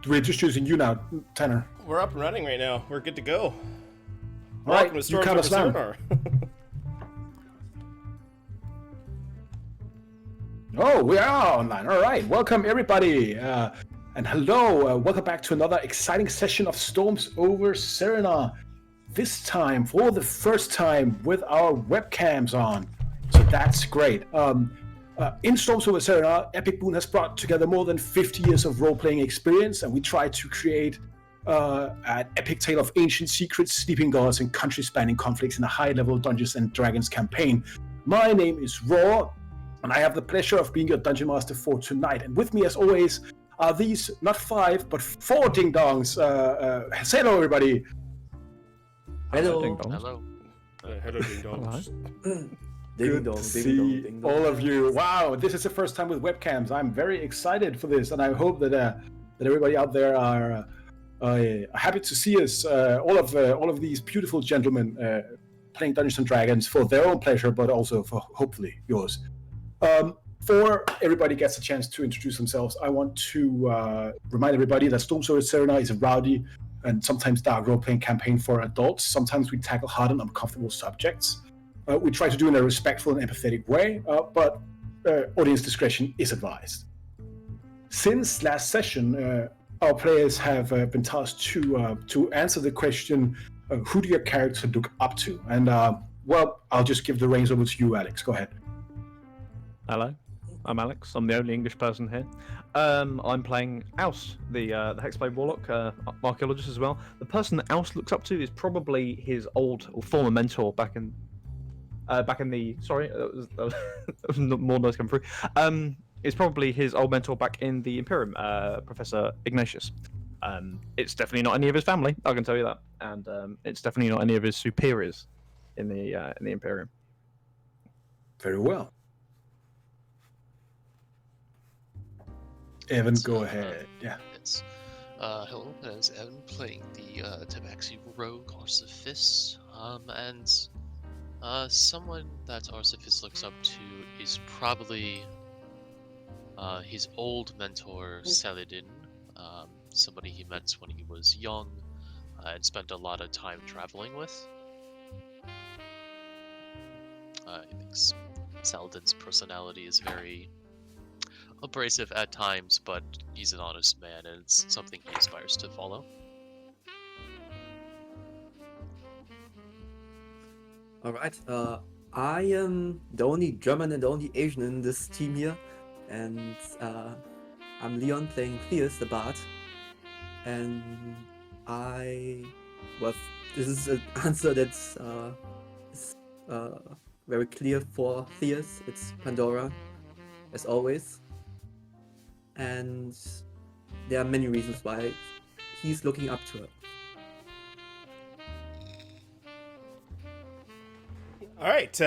we're just using you now, Tanner. We're up and running right now. We're good to go. All Welcome right, to you Storms count of us down. Cerenar. Oh, we are online. All right, welcome everybody, and hello. Welcome back to another exciting session of Storms over Cerenar. This time, for the first time, with our webcams on. So that's great. In Storms over Cerenar, Epic Boon has brought together more than 50 years of role-playing experience, and we try to create an epic tale of ancient secrets, sleeping gods, and country-spanning conflicts in a high-level Dungeons and Dragons campaign. My name is Raw, and I have the pleasure of being your Dungeon Master for tonight. And with me, as always, are these, not 5, but 4 ding-dongs. Say hello, everybody. Hello. Hello. Hello, ding dongs. Good to see all of you. Wow, this is the first time with webcams. I'm very excited for this, and I hope that everybody out there are happy to see us. All of these beautiful gentlemen playing Dungeons and Dragons for their own pleasure, but also for hopefully yours. Before everybody gets a chance to introduce themselves, I want to remind everybody that Storms over Cerenar is a rowdy and sometimes dark role-playing campaign for adults. Sometimes we tackle hard and uncomfortable subjects. We try to do it in a respectful and empathetic way, but audience discretion is advised. Since last session, our players have been tasked to answer the question, who do your character look up to? And, well, I'll just give the reins over to you, Alex. Go ahead. Hello, I'm Alex. I'm the only English person here. I'm playing Aus, the Hexblade Warlock, archaeologist as well. The person that Aus looks up to is probably his old or former mentor back in the. Sorry, that was more noise coming through. It's probably his old mentor back in the Imperium, Professor Ignatius. It's definitely not any of his family, I can tell you that, and it's definitely not any of his superiors in the Imperium. Very well. Evan, go ahead. Yeah. Yes. Hello, it's Evan playing the Tabaxi Rogue Arsifice. And someone that Arsifice looks up to is probably his old mentor, Saladin. Somebody he met when he was young and spent a lot of time traveling with. He thinks Saladin's personality is very abrasive at times, but he's an honest man, and it's something he aspires to follow. Alright, I am the only German and the only Asian in this team here, and I'm Leon playing Theus the Bard, and this is an answer that's is, very clear for Theus. It's Pandora, as always. And there are many reasons why he's looking up to her. All right.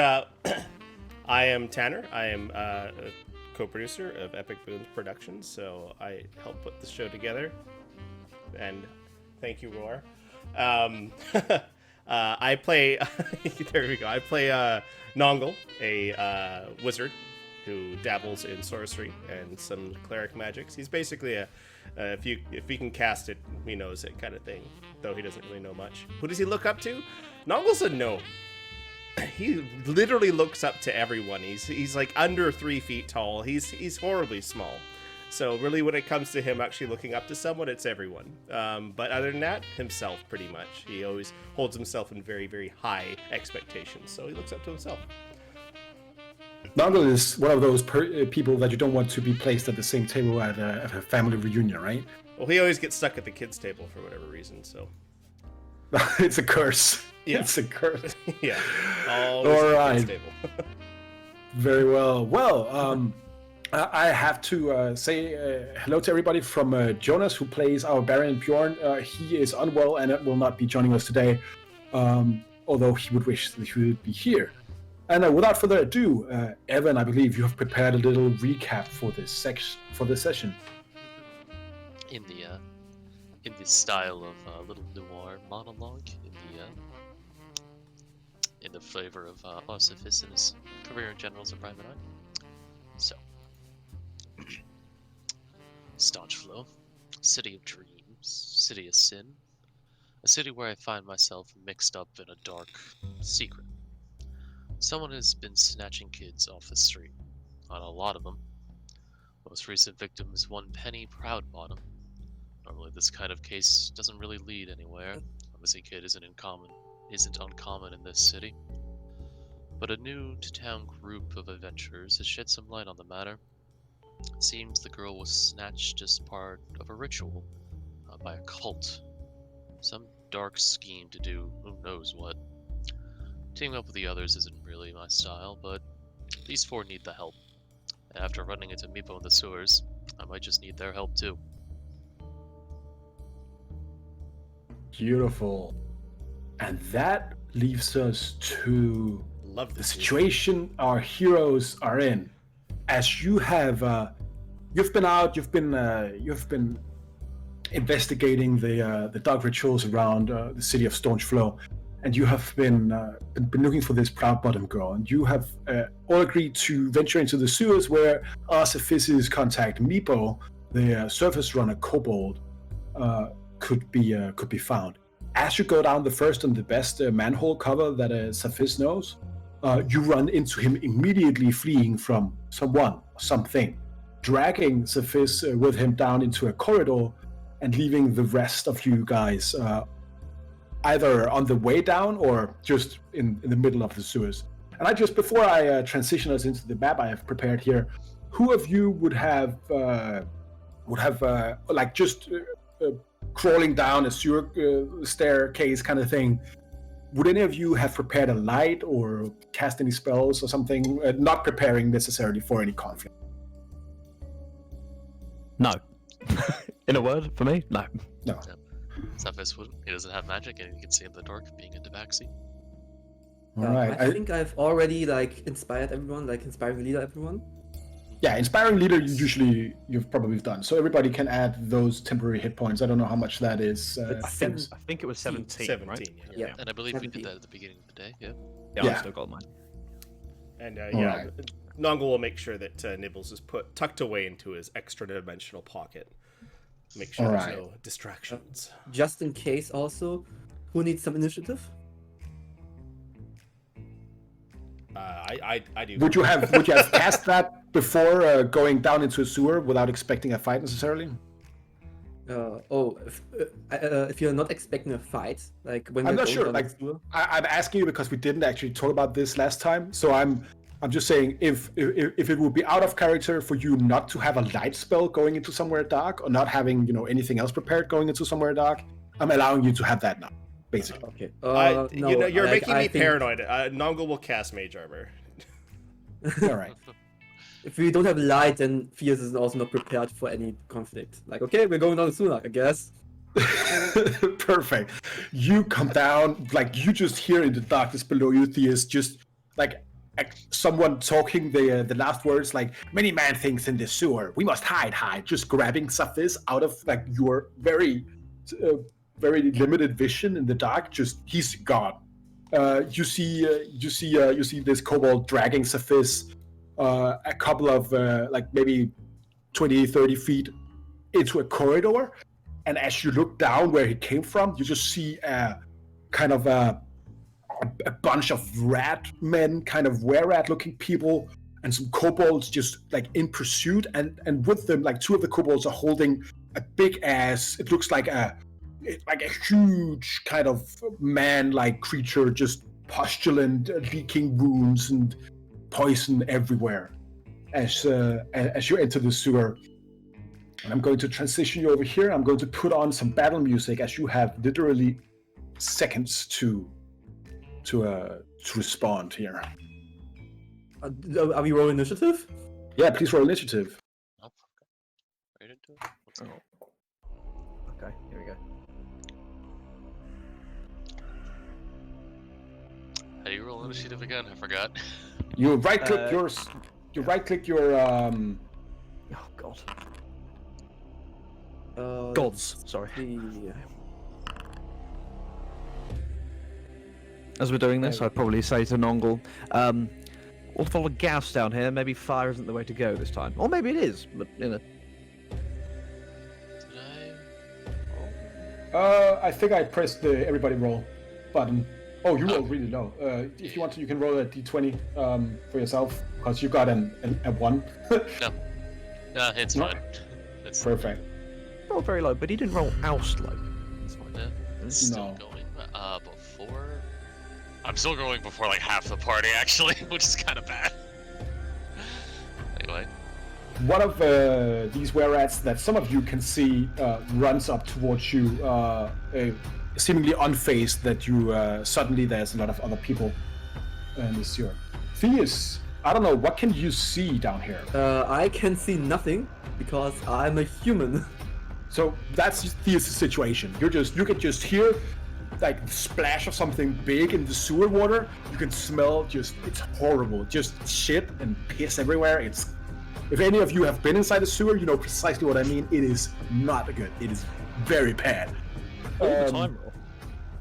I am Tanner. I am a co-producer of Epic Boon's Productions, so I help put the show together. And thank you, Roar. I play. There we go. I play Nongle, a wizard who dabbles in sorcery and some cleric magics. He's basically if he can cast it, he knows it kind of thing, though he doesn't really know much. Who does he look up to? Nongle's a gnome. He literally looks up to everyone. He's like under 3 feet tall. He's horribly small. So really, when it comes to him actually looking up to someone, it's everyone. But other than that, himself pretty much. He always holds himself in very, very high expectations. So he looks up to himself. Nongle is one of those people that you don't want to be placed at the same table at a family reunion, right? Well, he always gets stuck at the kids' table for whatever reason, so. It's a curse. Yeah. It's a curse. Yeah. Always all at right. the kids' table. Very well. Well, I have to say hello to everybody from Jonas, who plays our Baron Bjorn. He is unwell and will not be joining us today, although he would wish that he would be here. And without further ado, Evan, I believe you have prepared a little recap for this session. In the style of a little noir monologue, in the flavor of Arsifice and his career in general as a private eye. So, staunch flow. city of dreams, city of sin, a city where I find myself mixed up in a dark secret. Someone has been snatching kids off the street. Not a lot of them. Most recent victim is one Penny Proudbottom. Normally this kind of case doesn't really lead anywhere. A missing kid isn't uncommon in this city. But a new-to-town group of adventurers has shed some light on the matter. It seems the girl was snatched as part of a ritual by a cult. Some dark scheme to do who knows what. Teaming up with the others isn't really my style, but these four need the help. And after running into Meepo in the sewers, I might just need their help too. Beautiful. And that leaves us to Love the situation our heroes are in. As you have, you've been investigating the dark rituals around the city of Staunch Flow, and you have been looking for this Proudbottom girl, and you have all agreed to venture into the sewers where Artifice's contact Meepo, the surface runner kobold, could be found. As you go down the first and the best manhole cover that Safiz knows, you run into him immediately fleeing from something, dragging Safiz with him down into a corridor and leaving the rest of you guys either on the way down or just in the middle of the sewers. And before I transition us into the map I have prepared here, who of you would have crawling down a sewer staircase kind of thing? Would any of you have prepared a light or cast any spells or something? Not preparing necessarily for any conflict. No. In a word, for me, no. No. Cephas wouldn't. He doesn't have magic and he can see in the dark being a Tabaxi. All right. I think I've already inspired everyone, inspiring leader everyone. Yeah, inspiring leader you've probably done. So everybody can add those temporary hit points. I don't know how much that is. I think it was 17, 17, right? Yeah. And I believe 17. we did that at the beginning of the day, yeah. Yeah, Yeah. I've still got mine. And Alright. Nongle will make sure that Nibbles is tucked away into his extra dimensional pocket. Make sure there's Alright. no distractions. Just in case also, who needs some initiative? I do. Would you have cast that before going down into a sewer without expecting a fight necessarily? If you're not expecting a fight, when I'm we're not going sure. down the sewer, I'm asking you because we didn't actually talk about this last time. So I'm just saying if it would be out of character for you not to have a light spell going into somewhere dark or not having anything else prepared going into somewhere dark, I'm allowing you to have that now, basically. okay. You're making me think paranoid. Nongle will cast Mage Armor. All right. If we don't have light, then Fierce is also not prepared for any conflict. Okay, we're going down the sewer, I guess. Perfect. You come down, you just hear in the darkness below you, Theus, just someone talking the last words, many man things in the sewer. We must hide. Just grabbing Safiz out of your very, very limited vision in the dark. Just he's gone. You see this kobold dragging Safiz a couple of maybe 20, 30 feet into a corridor. And as you look down where he came from, you just see a bunch of rat men, kind of were-rat looking people, and some kobolds just in pursuit. And with them, two of the kobolds are holding a big ass, it looks like a huge kind of man-like creature, just postulant, leaking wounds and poison everywhere as you enter the sewer. And I'm going to transition you over here. I'm going to put on some battle music as you have literally seconds to respond here. Are we rolling initiative? Yeah, please roll initiative. Oh, okay. Right into it. Let's see. Okay, here we go. How do you roll initiative again? I forgot. You right click your Oh god. Gods. Sorry. The... As we're doing this, I'd probably say to Nongle, we'll follow Gauss down here. Maybe fire isn't the way to go this time. Or maybe it is, but Did I I think I pressed the everybody roll button. Oh, you rolled really low. If you want to, you can roll a d20 for yourself, because you got a 1. No, it's fine. It's Perfect. Rolled very low, but he didn't roll oust low. It's fine. still No. going before. I'm still going before like half the party actually, which is kind of bad. Anyway. One of these were-rats that some of you can see runs up towards you, seemingly unfazed that you suddenly there's a lot of other people in the sewer. Theus, I don't know, what can you see down here? I can see nothing because I'm a human. So that's Theus' situation. You can just hear like the splash of something big in the sewer water. You can smell it's horrible, just shit and piss everywhere. If any of you have been inside the sewer, you know precisely what I mean. It is not good. It is very bad. All the time,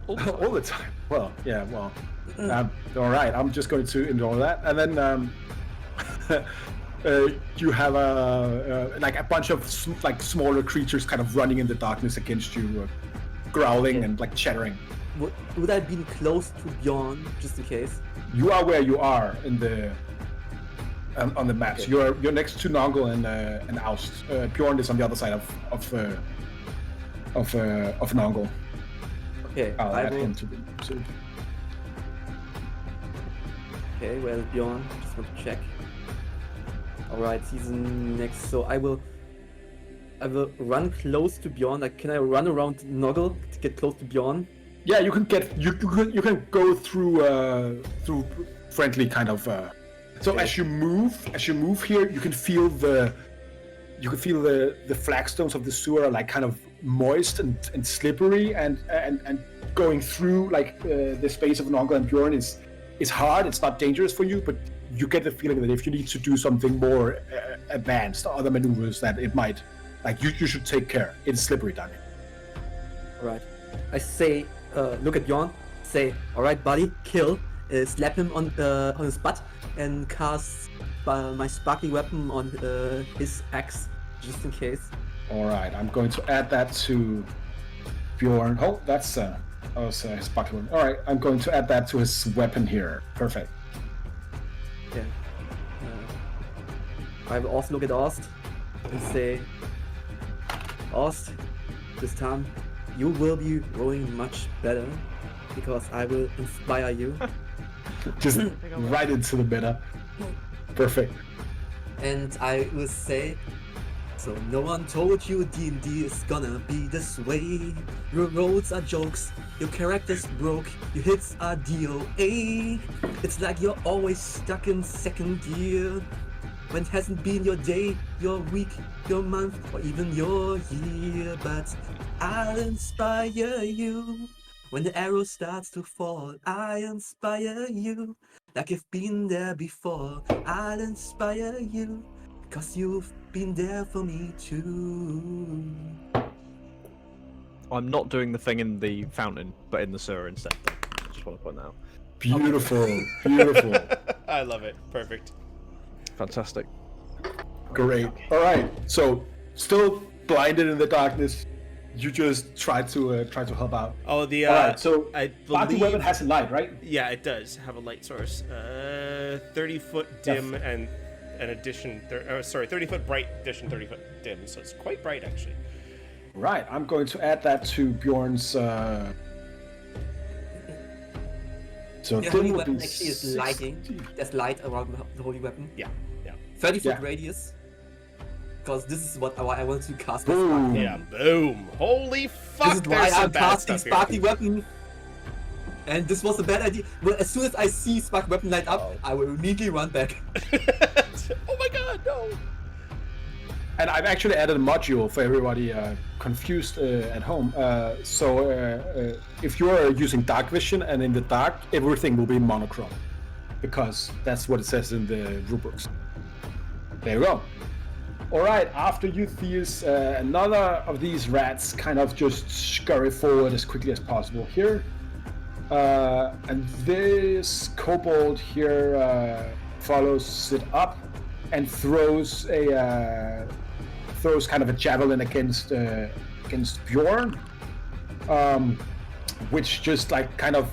Roll. All the time. Well, yeah, well. All right, I'm just going to ignore that. And then you have like a bunch of smaller creatures kind of running in the darkness against you, growling and like chattering. Would I be close to Bjorn, just in case? You are where you are in the on the map. Okay. So you're next to Nongle and Oust. Bjorn is on the other side of Nongle. Okay, I'll I add will. him to the. Okay, well, Bjorn, just want to check. Alright, he's next, so I will run close to Bjorn. Like, can I run around Noggle to get close to Bjorn? Yeah, you can go through friendly kind of. So Okay. as you move here, you can feel the flagstones of the sewer are like kind of moist and slippery, and going through like the space of Nongle and Bjorn is hard. It's not dangerous for you, but you get the feeling that if you need to do something more advanced, other maneuvers, that it might, like you should take care. It's slippery down here. Alright. I say, look at Bjorn, say, alright buddy, kill, slap him on his butt, and cast my sparkly weapon on his axe, just in case. All right, I'm going to add that to Bjorn. Oh, that's his bucket one. All right, I'm going to add that to his weapon here. Perfect. Yeah. I will also look at Ost and say, Ost, this time you will be rolling much better because I will inspire you. Just right into the meta. Perfect. And I will say, so no one told you D&D is gonna be this way. Your rolls are jokes, your character's broke, your hits are DOA. It's like you're always stuck in second gear. When it hasn't been your day, your week, your month, or even your year. But I'll inspire you. When the arrow starts to fall, I inspire you. Like you've been there before, I'll inspire you. Cause you've been there for me too. I'm not doing the thing in the fountain, but in the sewer instead. Just want to point that out. Beautiful. Beautiful. I love it. Perfect. Fantastic. Great. All right. So still blinded in the darkness. You just try to help out. Oh, the All right. So I Sparkly believe weapon has a light, right? yeah, it does have a light source. 30-foot dim and an addition. 30-foot bright addition 30-foot dim. So it's quite bright actually. Right. I'm going to add that to Bjorn's. So The dim holy will weapon be actually is 60. lighting. There's light around the holy weapon. Yeah. 30-foot Yeah. radius. Because this is what I want to cast. my Boom. sparkly Yeah. Boom. Holy fuck! This is why There's some I'm bad casting stuff Sparkly here. Weapon. And this was a bad idea. But as soon as I see Sparkly Weapon light up, I will immediately run back. Oh my god, no! And I've actually added a module for everybody confused at home. So if you're using dark vision and in the dark, everything will be monochrome, because that's what it says in the rulebooks. There you go. All right, after you, Theus, another of these rats kind of just scurry forward as quickly as possible here. And this kobold here follows it up and throws kind of a javelin against Bjorn. which just like kind of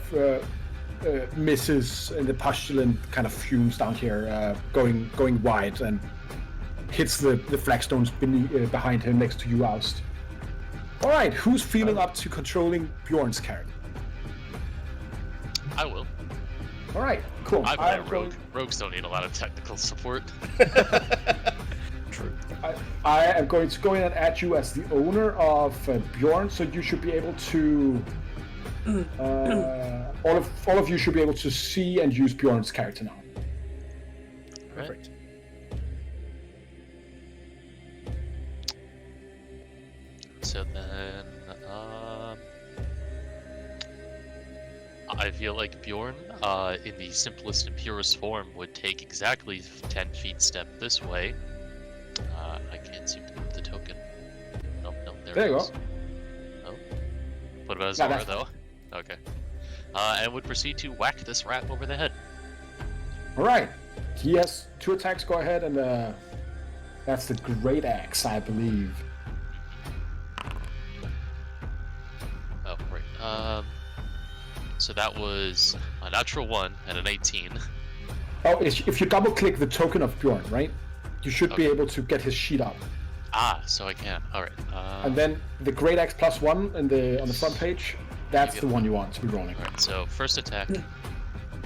misses, and the postulant kind of fumes down here, going wide and hits the flagstones behind him next to you, Oust. All right, who's feeling up to controlling Bjorn's character? I will. All right, cool. I play rogue. Rogues don't need a lot of technical support. True. I am going to go in and add you as the owner of Bjorn, so you should be able to. All of you should be able to see and use Bjorn's character now. Perfect. So then, I feel like Bjorn, in the simplest and purest form, would take exactly 10 feet step this way. I can't seem to move the token. Nope, there it goes. Oh. What about his aura, though? Okay. And would proceed to whack this rat over the head. All right. He has 2 attacks. Go ahead, and that's the Great Axe, I believe. Oh, right. So that was a natural 1 and an 18. Oh, if you double-click the token of Bjorn, right? You should be able to get his sheet up. Ah, so I can. All right. And then the Great Axe +1 on the front page. That's the one you want to be rolling. All right. So first attack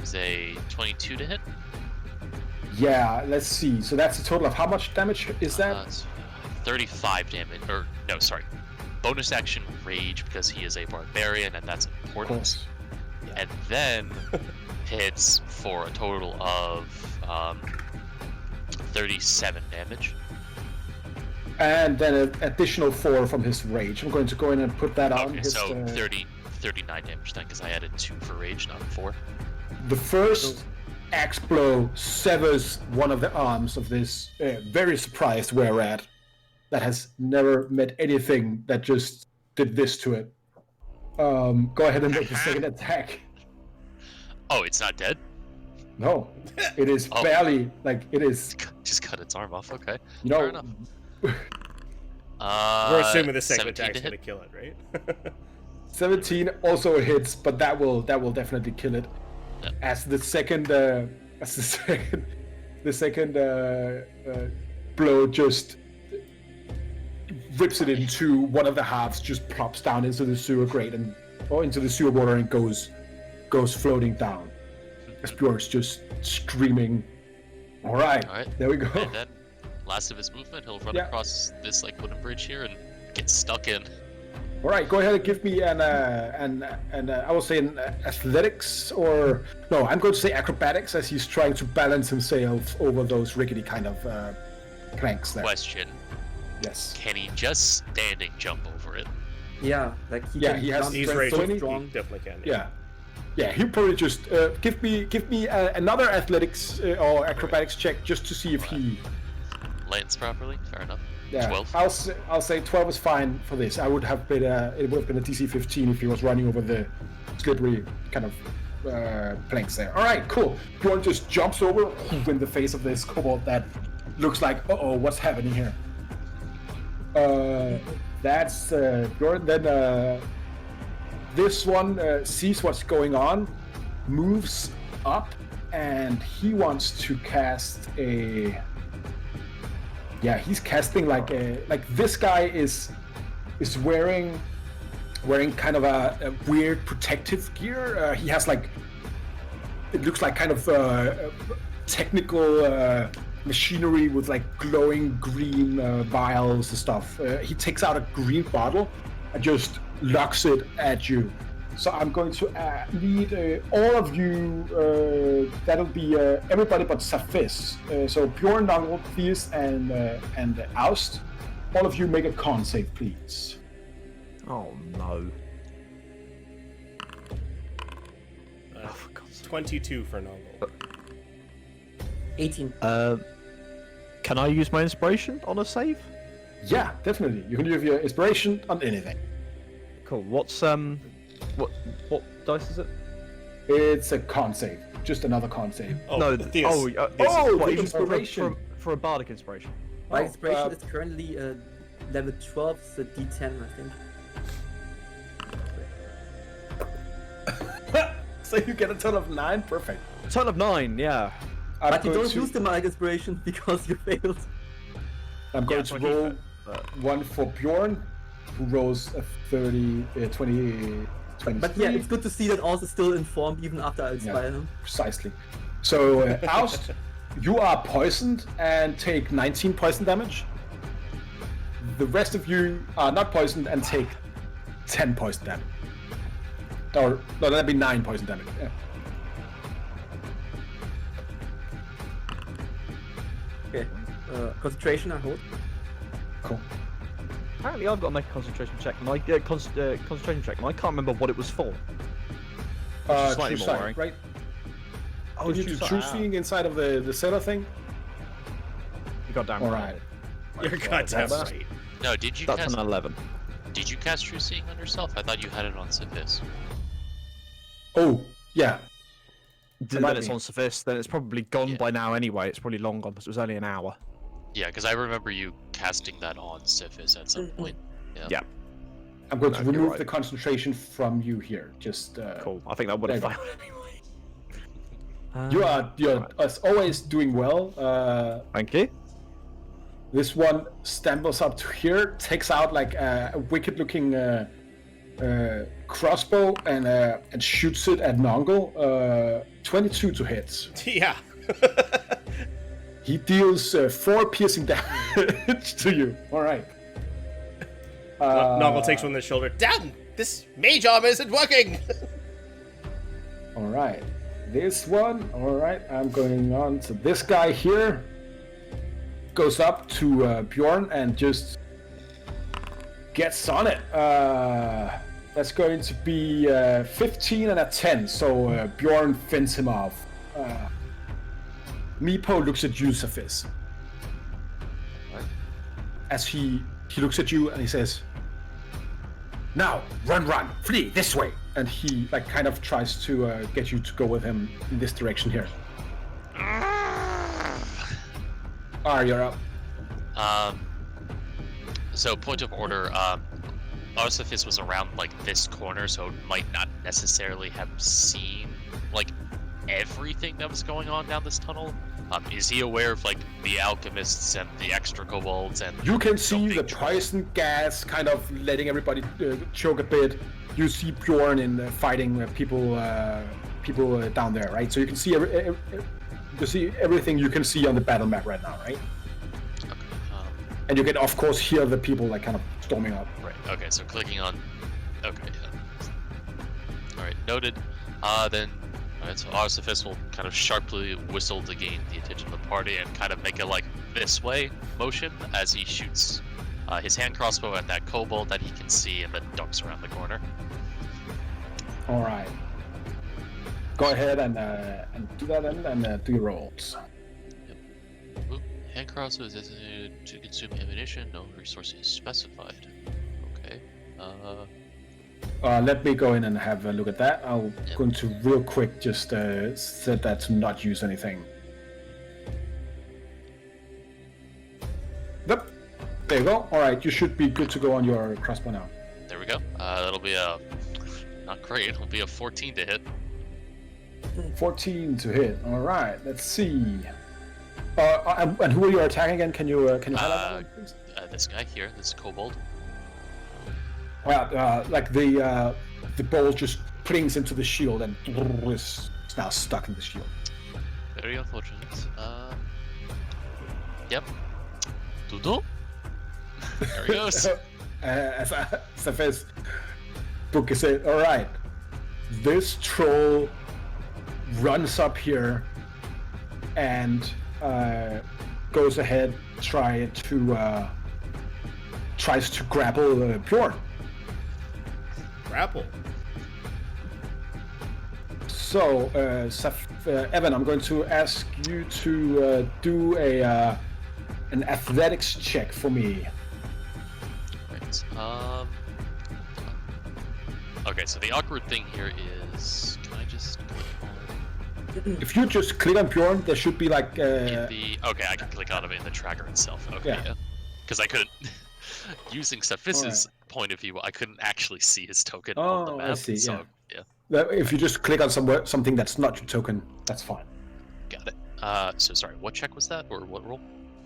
is a 22 to hit. Yeah. Let's see. So that's a total of how much damage is that? 35 damage. Or no, sorry. Bonus action rage because he is a barbarian and that's important. Yeah. And then hits for a total of 37 damage. And then an additional 4 from his rage. I'm going to go in and put that on his... So 39 damage then, because I added 2 for rage, not 4. The first axe blow severs one of the arms of this very surprised were-rat that has never met anything that just did this to it. Go ahead and make the second attack. Oh, it's not dead? No, it is barely, like, it is... Just cut its arm off, okay. You know, fair enough. We're assuming the second 17 attack's to gonna hit? kill it, right? 17 also hits, but that will definitely kill it. Yeah. As the second blow just rips it into one of the halves, just plops down into the sewer grate or into the sewer water and goes floating down. As Bjorn's just screaming. All right, there we go. And then, last of his movement, he'll run across this like wooden bridge here and get stuck in. All right, go ahead and give me an I will say an athletics, or no, I'm going to say acrobatics, as he's trying to balance himself over those rickety kind of planks there. Question. Yes. Can he just standing jump over it? Yeah, like He's raging. so He strong. definitely can. Yeah, he'll probably just give me another athletics or acrobatics check just to see if he lands properly. Fair enough. Yeah, 12. I'll say 12 is fine for this. I would have been it would have been a DC 15 if he was running over the slippery kind of planks there. All right, cool. Bjorn just jumps over in the face of this kobold that looks like, what's happening here? That's Bjorn. Then this one sees what's going on, moves up, and he wants to cast a... Yeah, he's casting like this guy is wearing kind of a weird protective gear. He has like, it looks like kind of technical machinery with like glowing green vials and stuff. He takes out a green bottle and just locks it at you. So I'm going to need all of you. That'll be everybody but Safis. So Bjorn, Nongol, Theus, and Oust. All of you make a con save, please. Oh no. For God's sake. 22 for Nongol. 18. Can I use my inspiration on a save? Yeah, definitely. You can use your inspiration on anything. Cool. What's what dice is it? It's a con save. Just another con save. No. Theus. What, the even inspiration. for a bardic inspiration. My inspiration is currently level 12, so D10, I think. So you get a total of 9. Perfect. Total of 9, yeah. But you don't use the Malik inspiration because you failed. I'm going to roll one for Bjorn, who rolls a 30, 20. But yeah, it's good to see that Oz is still informed even after I inspire him. Precisely. So, Oust, you are poisoned and take 19 poison damage. The rest of you are not poisoned and take 10 poison damage. Or, no, that'd be 9 poison damage. Yeah. Okay. Concentration, I hold. Cool. Apparently, I've got to make a concentration check. And concentration check, and I can't remember what it was for. Slightly true more sight, worrying. right? Oh, Did you true seeing inside of the cellar thing? You got damn All right. right. You're goddamn that's- right. No, did you That's cast? an 11. Did you cast True Seeing on yourself? I thought you had it on Cephis. Oh, yeah. Then it's on Sophist, then it's probably gone Yeah. by now anyway. It's probably long gone because it was only an hour. Yeah, because I remember you casting that on Cephis at some point. Yeah. I'm going to No, you're remove right. the concentration from you here. Just Cool. I think that would have there you failed anyway. you're as always doing well. Thank you. This one stumbles up to here, takes out like a wicked-looking crossbow and shoots it at Nongle. 22 to hit. Yeah. He deals 4 piercing damage to you. All right. Noggle takes one on the shoulder. Damn! This mage armor isn't working! All right. This one. All right. I'm going on to this guy here. Goes up to Bjorn and just gets on it. That's going to be 15 and a 10. So Bjorn fends him off. Meepo looks at you, Cephis. As he looks at you and he says, "Now, run, flee this way." And he like kind of tries to get you to go with him in this direction here. You're up. So point of order, Arcephis was around like this corner, so might not necessarily have seen like everything that was going on down this tunnel. Is he aware of like the alchemists and the extra kobolds and You can see the something poison gas kind of letting everybody choke a bit. You see Bjorn in fighting people down there, right? So you can see everything you can see on the battle map right now, right? Okay, And you can of course hear the people like kind of storming up. right. Okay, so clicking on. Okay. All right, noted. Then. Alright, so Arcephis will kind of sharply whistle to gain the attention of the party and kind of make a like this way motion as he shoots his hand crossbow at that kobold that he can see and then ducks around the corner. All right. Go ahead and do that and do your rolls. Oop. Hand crossbow is designated to consume ammunition. No resources specified. Okay. Let me go in and have a look at that. I'm going to real quick just set that to not use anything. Yep. There you go. All right, you should be good to go on your crossbow now. There we go. That'll be a not great. It'll be a 14 to hit. 14 to hit. All right. Let's see. And who are you attacking again? Can you highlight that one, please? This guy here, this kobold. Well, like the bolt just clings into the shield and is now stuck in the shield. Very unfortunate. Yep. Doodle. There he goes. As Cephis book is it. All right. This troll runs up here and goes ahead, tries to grapple Bjorn. Grapple. So, Evan, I'm going to ask you to do an athletics check for me. Right. Okay, so the awkward thing here is, can I just click on If you just click on Bjorn, there should be like okay, I can click on him in the tracker itself. Okay, Yeah. yeah. Because I couldn't using Cephis's point of view, I couldn't actually see his token on the Oh, map. I see, So yeah. If you just click on something that's not your token, that's fine. Got it. So sorry, what check was that, or what roll?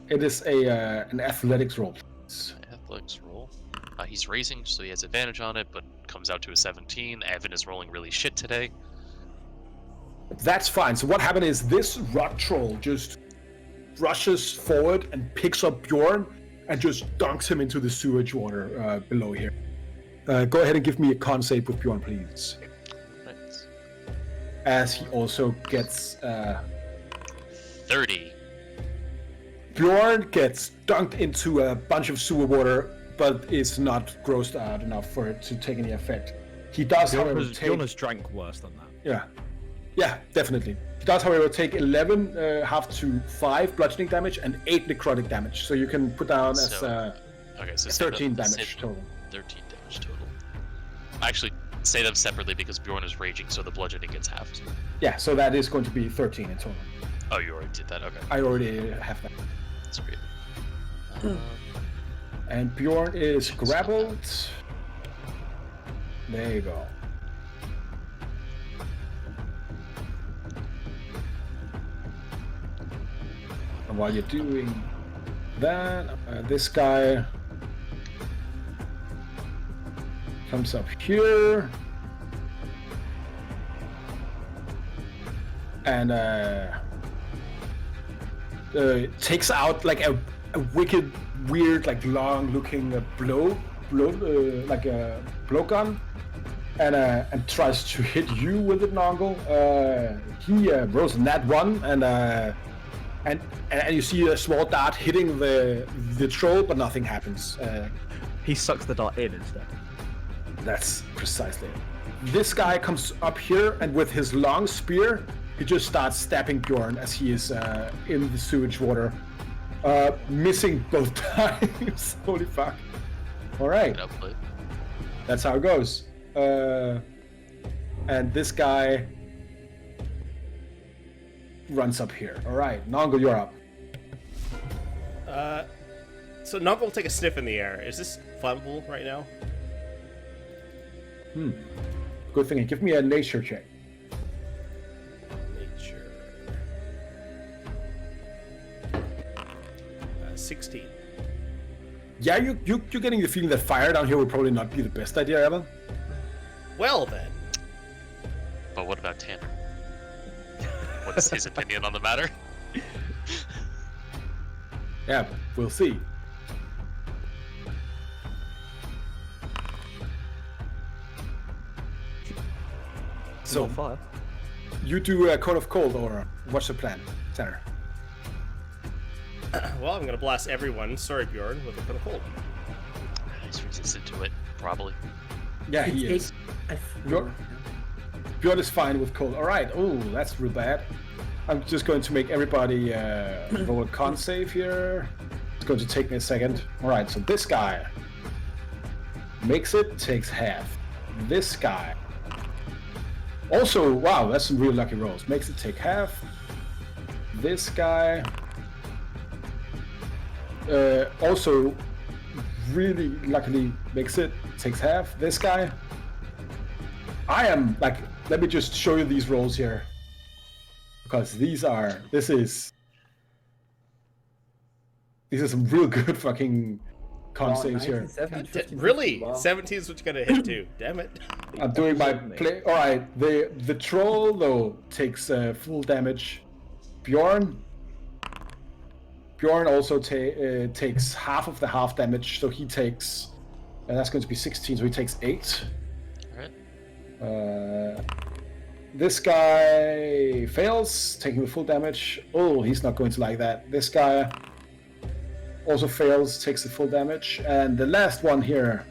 It is an athletics roll. Athletics roll. He's raising, so he has advantage on it, but comes out to a 17. Evan is rolling really shit today. That's fine. So what happened is this rock troll just rushes forward and picks up Bjorn and just dunks him into the sewage water below here. Go ahead and give me a con save with Bjorn, please. Right. As he also gets 30. Bjorn gets dunked into a bunch of sewer water, but is not grossed out enough for it to take any effect. He does, however, Bjorn has drank worse than that. Yeah, definitely. He does, however, take 11 half to 5 bludgeoning damage and 8 necrotic damage. So you can put down as so 13 damage total. 13 damage total. Actually, say them separately because Bjorn is raging, so the bludgeoning gets halved. Yeah, so that is going to be 13 in total. Oh, you already did that. Okay. I already have that. That's great. And Bjorn is grappled. There you go. And while you're doing that, this guy comes up here and takes out like a wicked, weird, like long-looking like a blowgun, and tries to hit you with it, Nongle. He rolls a nat 1, and you see a small dart hitting the troll, but nothing happens. He sucks the dart in instead. That's precisely it. This guy comes up here, and with his long spear, he just starts stabbing Bjorn as he is in the sewage water. Missing both times. Holy fuck. Alright. That's how it goes. And this guy runs up here. Alright, Nongle, you're up. So Nongle will take a sniff in the air. Is this flammable right now? Good thing. Give me a nature check. Nature. 16. Yeah, you're getting the feeling that fire down here would probably not be the best idea ever. Well then. But what about Tanner? What's his opinion on the matter? Yeah, we'll see. So, fire. You do a Cone of Cold, or what's the plan, Tanner? Well, I'm gonna blast everyone. Sorry, Bjorn, with a Cone of Cold. He's resistant to it, probably. Yeah, he is. Bjorn is fine with cold. Alright, oh, that's real bad. I'm just going to make everybody roll a con save here. It's going to take me a second. Alright, so this guy makes it, takes half. This guy also, wow, that's some real lucky rolls. Makes it, take half. This guy also really luckily makes it, takes half. This guy, I am like, let me just show you these rolls here, because these are some real good fucking con saves here. Really? 17 is what you're gonna hit too. Damn it. I'm doing my play. All right, the troll though takes full damage. Bjorn also takes half of the half damage, so he takes, and that's going to be 16, so he takes 8. Alright. This guy fails, taking the full damage. Oh, he's not going to like that. This guy also fails, takes the full damage. And the last one here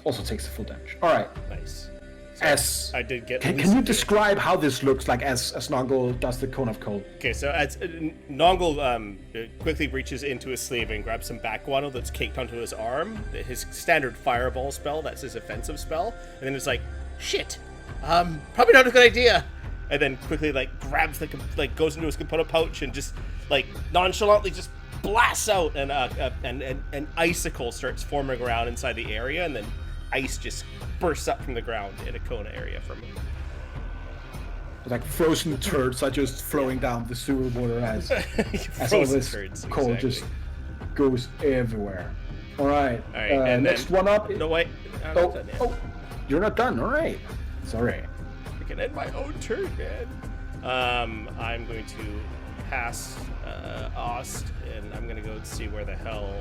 also takes the full damage. Alright. Nice. As I did get. Can you describe how this looks like as Nongle does the Cone of Cold? Okay, so as Nongle quickly reaches into his sleeve and grabs some back guano that's caked onto his arm, his standard fireball spell, that's his offensive spell, and then it's like, shit, probably not a good idea. And then quickly grabs goes into his component pouch and just nonchalantly just blasts out, and an icicle starts forming around inside the area, and then ice just bursts up from the ground in a cone area from it. Like frozen turds are just flowing down the sewer water as all this coal just goes everywhere. All right. And next then, one up. No, wait. Oh, you're not done. All right. Sorry. I can end my own turn, man. I'm going to pass Ost, and I'm going to go see where the hell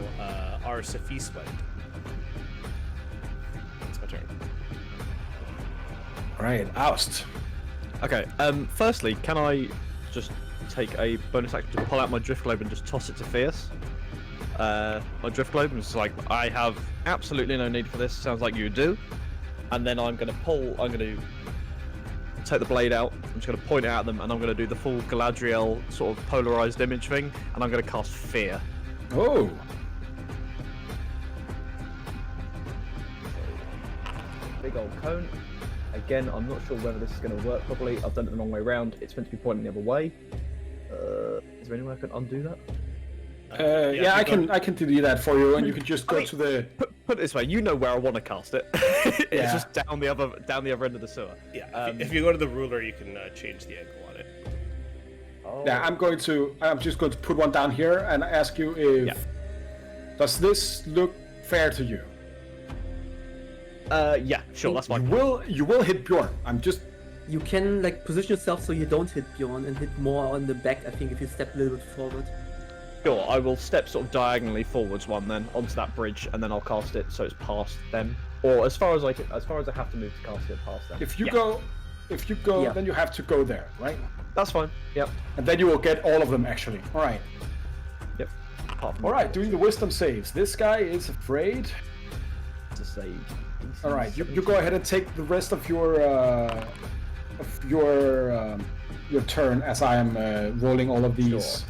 our Sophis went. That's my turn. All right, Oust. Okay. Firstly, can I just take a bonus action to pull out my drift globe and just toss it to Fierce? My drift globe is like, I have absolutely no need for this. Sounds like you do. And then I'm going to take the blade out. I'm just going to point it at them, and I'm going to do the full Galadriel sort of polarized image thing, and I'm going to cast Fear. Oh. Big old cone. Again, I'm not sure whether this is going to work properly. I've done it the wrong way around. It's meant to be pointing the other way. Is there any way I can undo that? Yeah, I can do that for you, and you can just go to the. Put it this way, you know where I want to cast it. It's Yeah. just down the other end of the sewer. Yeah, if you go to the ruler, you can change the angle on it. Oh. Yeah, I'm just going to put one down here and ask you if. Does this look fair to you? Yeah, sure, that's fine. You will hit Bjorn. I'm just. You can like position yourself so you don't hit Bjorn and hit more on the back. I think if you step a little bit forward. Sure, I will step sort of diagonally forwards one then onto that bridge, and then I'll cast it so it's past them, or as far as I have to move to cast it past them. If you go, Yeah. then you have to go there, right? That's fine. Yep. And then you will get all of them actually. All right. Yep. All right. Doing the wisdom saves. This guy is afraid. To save. All right. You go ahead and take the rest of your turn as I am rolling all of these. Sure.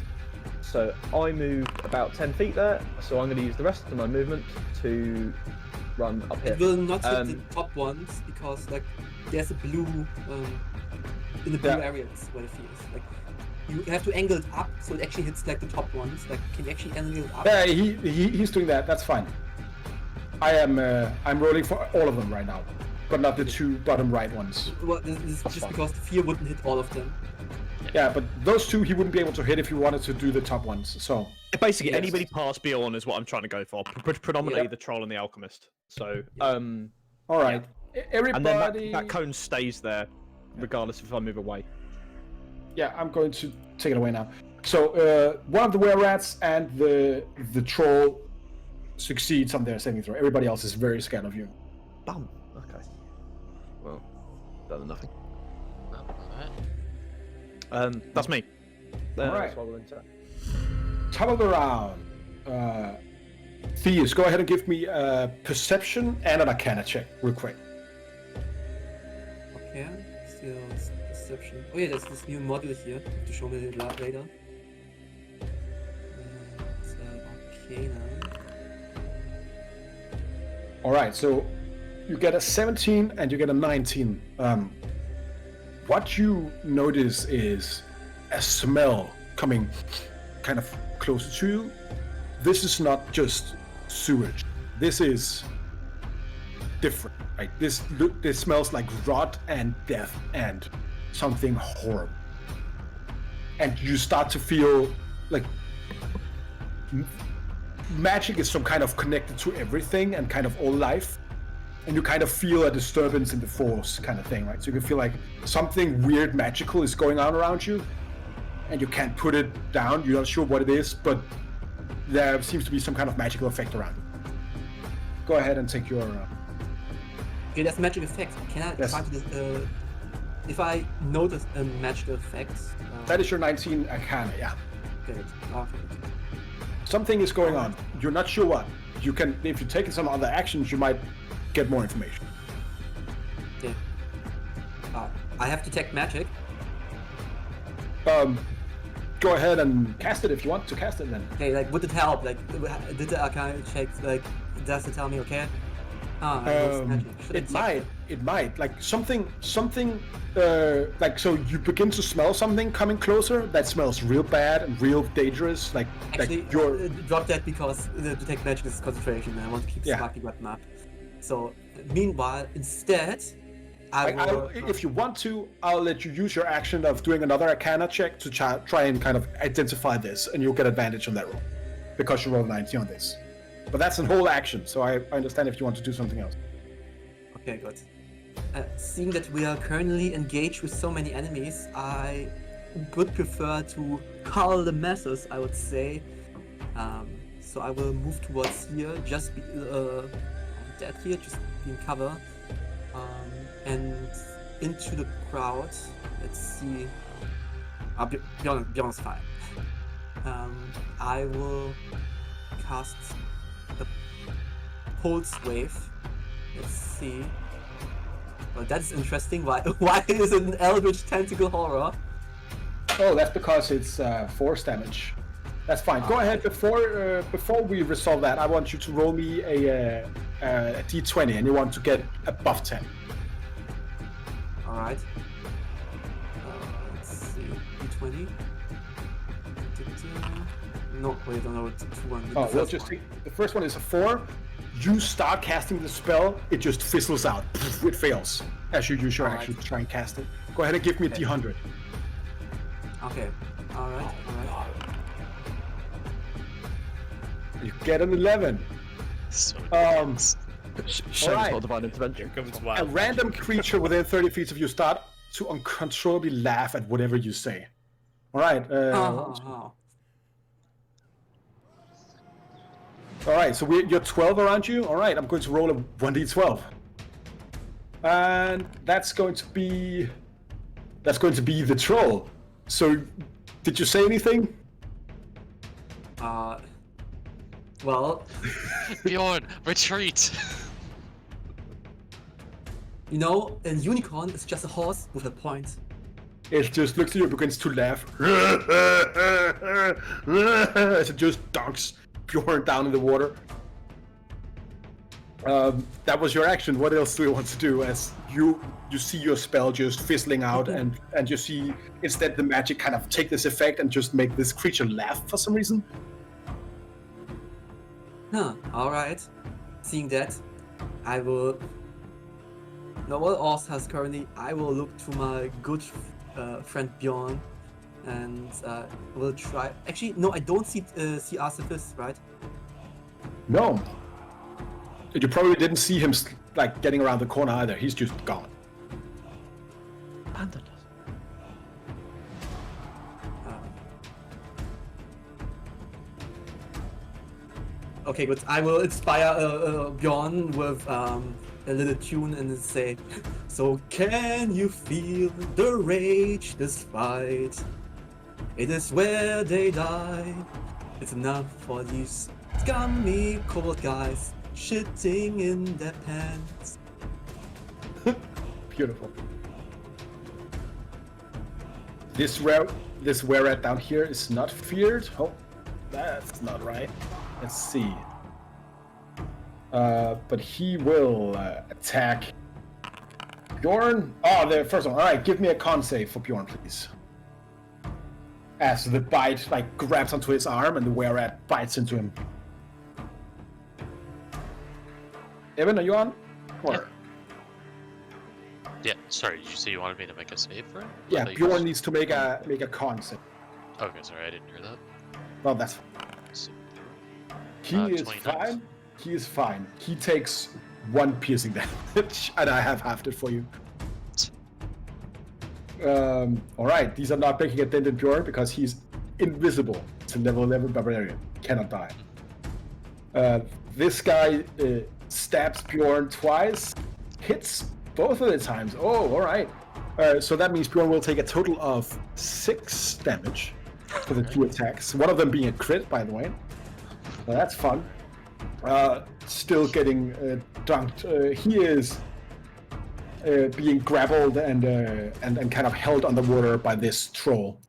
So I moved about 10 feet there, so I'm going to use the rest of my movement to run up here. It will not hit the top ones because like there's a blue in the blue areas where the fear is. Like you have to angle it up so it actually hits like the top ones. Like can you actually angle it up? Yeah, he's doing that. That's fine. I'm rolling for all of them right now, but not the two bottom right ones. Well, this is just because the fear wouldn't hit all of them. Yeah, but those two he wouldn't be able to hit if he wanted to do the top ones. So Basically, Yes. anybody past Bjorn is what I'm trying to go for. Predominantly Yep. the troll and the alchemist. So, all right, everybody. and then that cone stays there, regardless if I move away. Yeah, I'm going to take it away now. So one of the were-rats and the troll succeeds on their saving throw. Everybody else is very scared of you. Bum. Okay. Well, better than nothing. Alright. That's me. Alright. That's what we'll enter. Top of the round. Theus, go ahead and give me a perception and an arcana check real quick. Okay, still perception. Oh yeah, there's this new module here. You have to show me it later. It's Arcana. All right, so you get a 17 and you get a 19. What you notice is a smell coming kind of closer to you. This is not just sewage. This is different. Right? This smells like rot and death and something horrible. And you start to feel like magic is some kind of connected to everything and kind of all life. And you kind of feel a disturbance in the force kind of thing, right? So you can feel like something weird magical is going on around you and you can't put it down. You're not sure what it is, but there seems to be some kind of magical effect around it. Go ahead and take your... Okay, that's magic effects. Can I Yes. try to if I notice a magical effect? That is your 19 Arcana, yeah. Good. Okay. Something is going on. You're not sure what. You can, if you take some other actions, you might get more information. Okay. I have to detect magic. Go ahead and cast it if you want to cast it then. Okay, like would it help? Like did the Arcana check? Like does it tell me okay? It might. Like something. Like so, you begin to smell something coming closer that smells real bad and real dangerous. Actually, like you're. drop that because the detect magic is concentration, and I want to keep sparking weapon up. So, meanwhile, instead, If you want to, I'll let you use your action of doing another Arcana check to try and kind of identify this, and you'll get advantage on that roll because you rolled 90 on this. But that's a whole action, so I understand if you want to do something else. Okay, good. Seeing that we are currently engaged with so many enemies, I would prefer to call the masses, I would say. So I will move towards here, just be dead here, just be in cover. And into the crowd. Let's see. Bjorn's fine. I will cast the pulse wave. Let's see. Well, that's interesting. Why is it an eldritch tentacle horror? Oh, that's because it's force damage. That's fine. Go ahead. Before we resolve that, I want you to roll me a d20, and you want to get above 10. All right. Let's see. D20. No, wait, no, it's 2-1. Oh, we'll just take the first one is a 4. You start casting the spell, it just fizzles out. It fails as you use your action to try and cast it. Go ahead and give me a d100. Okay. All right. You get an 11. So Shame's not divine intervention. Here comes A wild. random creature within 30 feet of you start to uncontrollably laugh at whatever you say. All right. All right. So you're 12 around you. All right. I'm going to roll a 1d12, and that's going to be the troll. So, did you say anything? Well, Bjorn, retreat! you know, a unicorn is just a horse with a point. It just looks at you and begins to laugh. As it just dunks Bjorn down in the water. That was your action. What else do you want to do as you see your spell just fizzling out and you see instead the magic kind of take this effect and just make this creature laugh for some reason? Huh, alright. Seeing that, I will... Now what Oz has currently, I will look to my good friend Bjorn and will try... Actually, no, I don't see Arcephus, right? No. You probably didn't see him like getting around the corner either. He's just gone. Panda does. Okay, good. I will inspire Bjorn with a little tune and say, so can you feel the rage, this fight? It is where they die. It's enough for these scummy cold guys shitting in their pants. Beautiful. This were-rat down here is not feared. Oh, that's not right. Let's see. But he will attack Bjorn. Oh, the first one. All right, give me a con save for Bjorn, please. As the bite like grabs onto his arm and the were-rat bites into him. Evan, are you on? Or... Yeah, sorry, did you say you wanted me to make a save for it? Yeah, Bjorn needs to make a con save. Okay, sorry, I didn't hear that. Well, that's So, he is 29. fine. He is fine. He takes 1 piercing damage, and I have halved it for you. All right, these are not making a dent in Bjorn because he's invisible. It's a level 11 barbarian. Cannot die. This guy stabs Bjorn twice, hits both of the times. Oh, all right. So that means Bjorn will take a total of 6 damage for the 2 attacks. One of them being a crit, by the way. So that's fun. Still getting dunked. He is being grappled and kind of held underwater by this troll.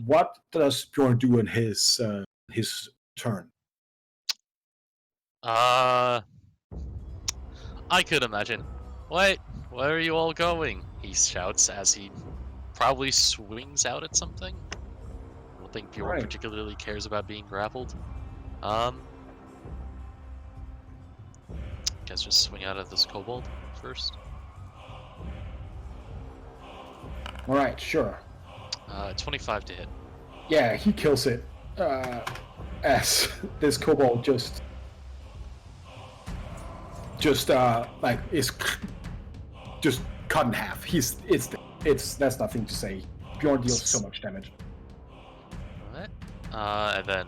What does Bjorn do in his turn? I could imagine. Wait, where are you all going? He shouts as he probably swings out at something. I don't think Bjorn Right. particularly cares about being grappled. Guess just swing out at this kobold first. All right, sure. 25 to hit. Yeah, he kills it. As this kobold just like is just cut in half. It's that's nothing to say. Bjorn deals so much damage. Alright. And then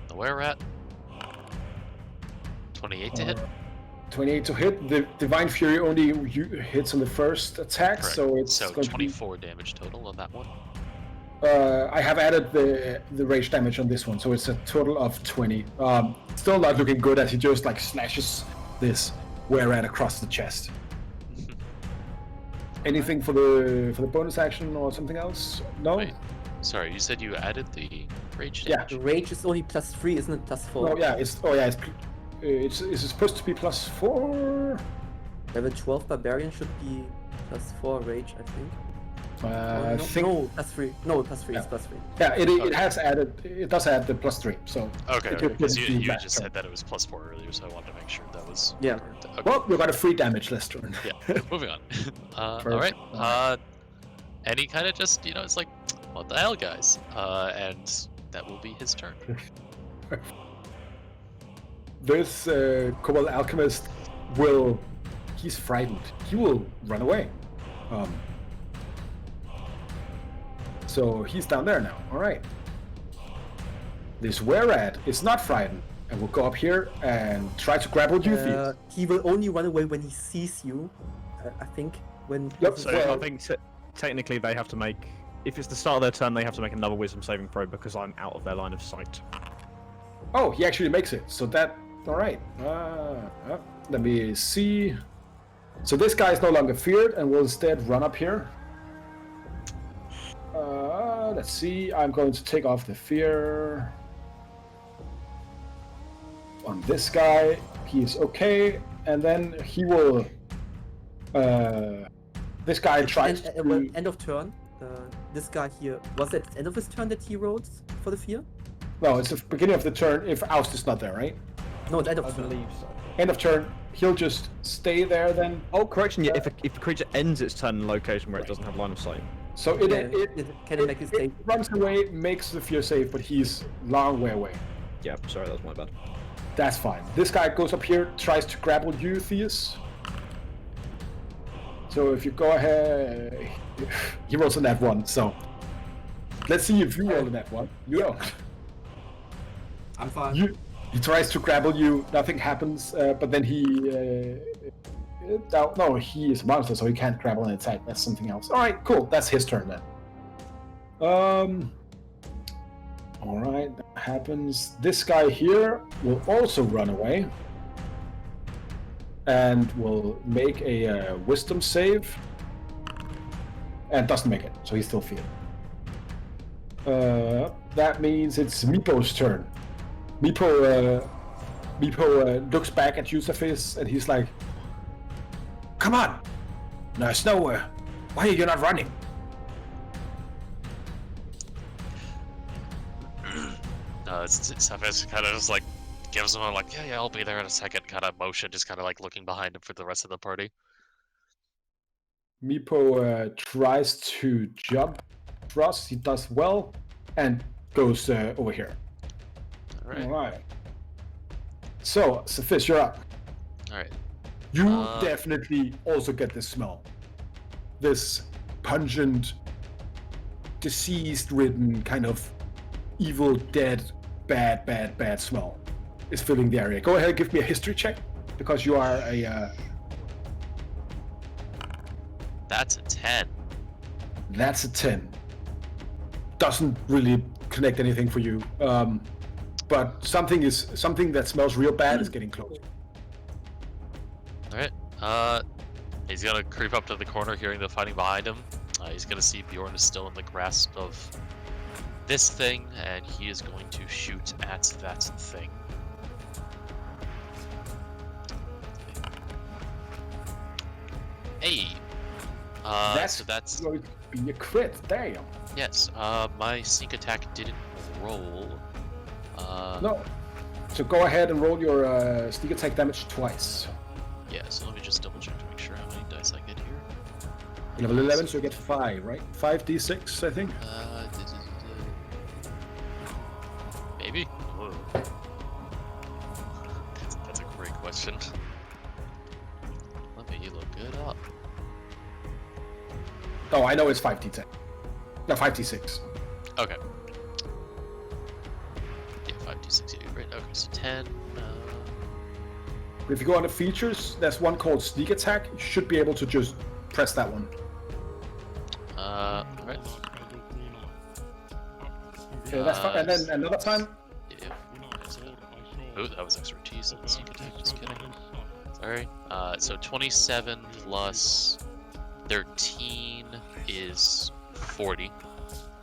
the were-rat. 28 to hit. 28 to hit. The Divine Fury only hits on the first attack, Correct. so it's So going 24 damage total on that one. I have added the rage damage on this one, so it's a total of 20. Still not looking good as he just like slashes this were-rat across the chest. Anything for the bonus action or something else? No. Wait. Sorry, you said you added the rage Yeah. damage? The rage is only +3, isn't it? +4. No, yeah, it's supposed to be +4. Level 12 barbarian should be +4 rage, I think. I no, think. no, +3. No, +3. Yeah. It's +3. Yeah, it Okay. has added. It does add the +3. So. Okay, it because didn't you do that, just so- said that it was +4 earlier, so I wanted to make sure that was Yeah. correct. Okay. Well, we got a free damage last turn. Yeah, moving on. Alright. And he kind of just, it's like, what the hell, guys? And that will be his turn. This Kobold Alchemist he's frightened. He will run away. So he's down there now. All right. This were-rat is not frightened and will go up here and try to grapple you. He will only run away when he sees you, I think. When Yep. So Well- I think technically they have to make, if it's the start of their turn, they have to make another Wisdom saving throw because I'm out of their line of sight. Oh, he actually makes it. So that, all right. Let me see. So this guy is no longer feared and will instead run up here. Let's see. I'm going to take off the fear on this guy. He is okay, and then he will. This guy tries to. well, end of turn. This guy here, was it end of his turn that he rolled for the fear? No, it's the beginning of the turn if Oust is not there, right? No, it's end of I turn. believe so. End of turn. He'll just stay there then. Oh, correction. Yeah, if a creature ends its turn in a location where it doesn't have line of sight. So Can it make a it save? runs away, makes the fear save, but he's long way away. Yeah, sorry, that was my bad. That's fine. This guy goes up here, tries to grapple you, Theus. So if you go ahead, he rolls a nat 1. So let's see if you roll a nat 1. You don't. I'm fine. He tries to grapple you. Nothing happens. But then he no, he is a monster, so he can't grapple and attack. That's something else. All right, cool. That's his turn then. All right, that happens. This guy here will also run away and will make a wisdom save and doesn't make it, so he's still feared. That means it's Meepo's turn. Meepo looks back at Yusufis and he's like, "Come on, there's nowhere. Why are you not running?" Cephas kind of just like gives him a like, yeah, I'll be there in a second kind of motion, just kind of like looking behind him for the rest of the party. Meepo tries to jump across. He does well and goes over here. All right. All right. So, Cephas, you're up. All right. You definitely also get this smell. This pungent, disease-ridden, kind of evil, dead, bad smell is filling the area. Go ahead and give me a history check, because you are a... That's a 10. That's a 10. Doesn't really connect anything for you. But something that smells real bad is getting close. Alright. He's gonna creep up to the corner, hearing the fighting behind him. He's gonna see Bjorn is still in the grasp of this thing, and he is going to shoot at that thing. Hey. So that's going to be a crit. Damn. yes. My sneak attack didn't roll. No. So go ahead and roll your sneak attack damage twice. Yeah. So let me just double check to make sure how many dice I get here. Level 11, so you get 5, right? 5d6, I think. Maybe. Whoa. That's a great question. Let me look it up. Oh, I know it's 5d10. No, 5d6. Okay. Yeah, 5d6. Yeah, right. Okay, so 10. If you go on the features, there's one called Sneak Attack. You should be able to just press that one. Alright. Yeah, that's fine. And then another time. Yeah. Oh, that was expertise on the sneak attack. Just kidding. Sorry. So 27 plus 13 is 40.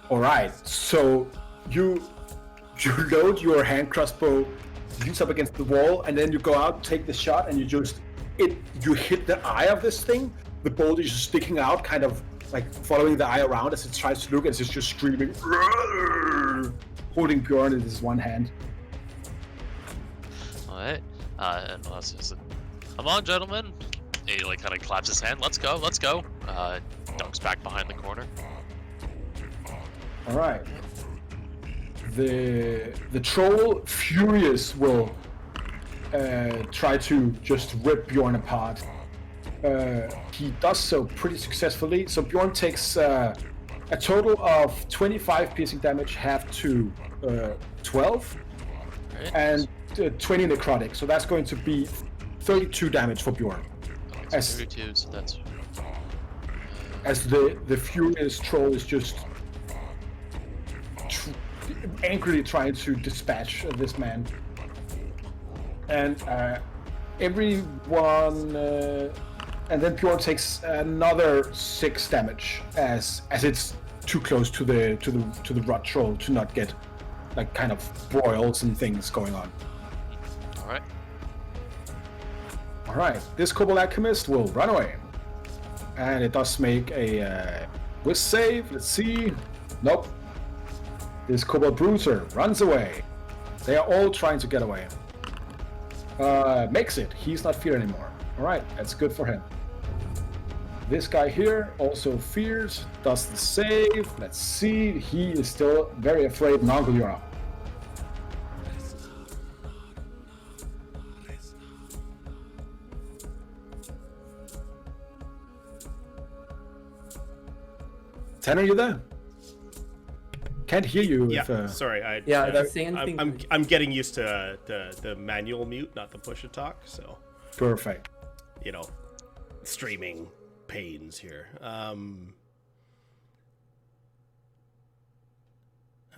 All right. So you load your hand crossbow, use up against the wall, and then you go out, take the shot, and you hit the eye of this thing. The bolt is just sticking out, kind of like following the eye around as it tries to look, as it's just screaming, holding Bjorn in his one hand. Alright. And Moss says, "Come on, gentlemen." He like kind of claps his hand. Let's go. Ducks back behind the corner. All right. The troll, furious, will try to just rip Bjorn apart. He does so pretty successfully. So Bjorn takes a total of 25 piercing damage, half to 12, Right. and 20 necrotic. So that's going to be 32 damage for Bjorn. Okay, so 32, so that's As the furious troll is just angrily trying to dispatch this man. And everyone, and then Bjorn takes another 6 damage as it's too close to the rot troll to not get like kind of broils and things going on. alright. All right, this Kobold Alchemist will run away, and it does make a whiz save. Let's see. Nope. This Kobold Bruiser runs away. They are all trying to get away. Makes it. He's not feared anymore. All right, that's good for him. This guy here also fears. Does the save. Let's see. He is still very afraid. Noggle, you're up. Tanner, you there? Can't hear you. Yeah, If, sorry. That's the same thing. I'm getting used to the manual mute, not the push to talk. So, Perfect. Streaming pains here. All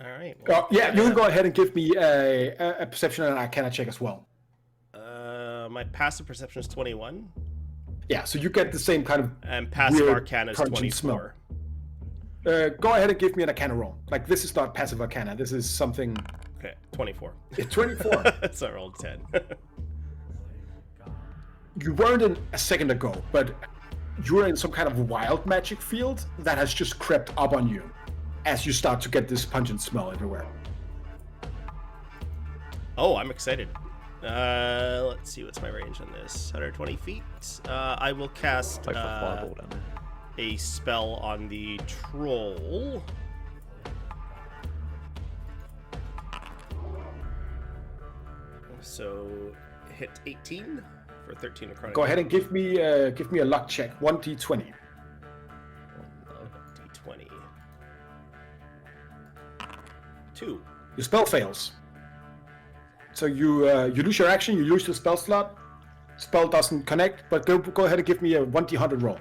right. Well, Yeah, you can go ahead and give me a perception and Arcana check as well. my passive perception is 21, Yeah, so you get the same kind of and passive weird arcana is pungent 24. Go ahead and give me an Arcana roll. Like, this is not passive Arcana. This is something... Okay, 24. It's 24. So I rolled 10. You weren't in a second ago, but you're in some kind of wild magic field that has just crept up on you as you start to get this pungent smell everywhere. Oh, I'm excited. Let's see, what's my range on this? 120 feet. I will cast Like a fireball down there. a spell on the troll. So hit 18 for 13 necrotic. Go ahead and give me a luck check. 1d20. D20. 2. Your spell fails. So you lose your action, you lose the spell slot. Spell doesn't connect, but go ahead and give me a 1d100 roll.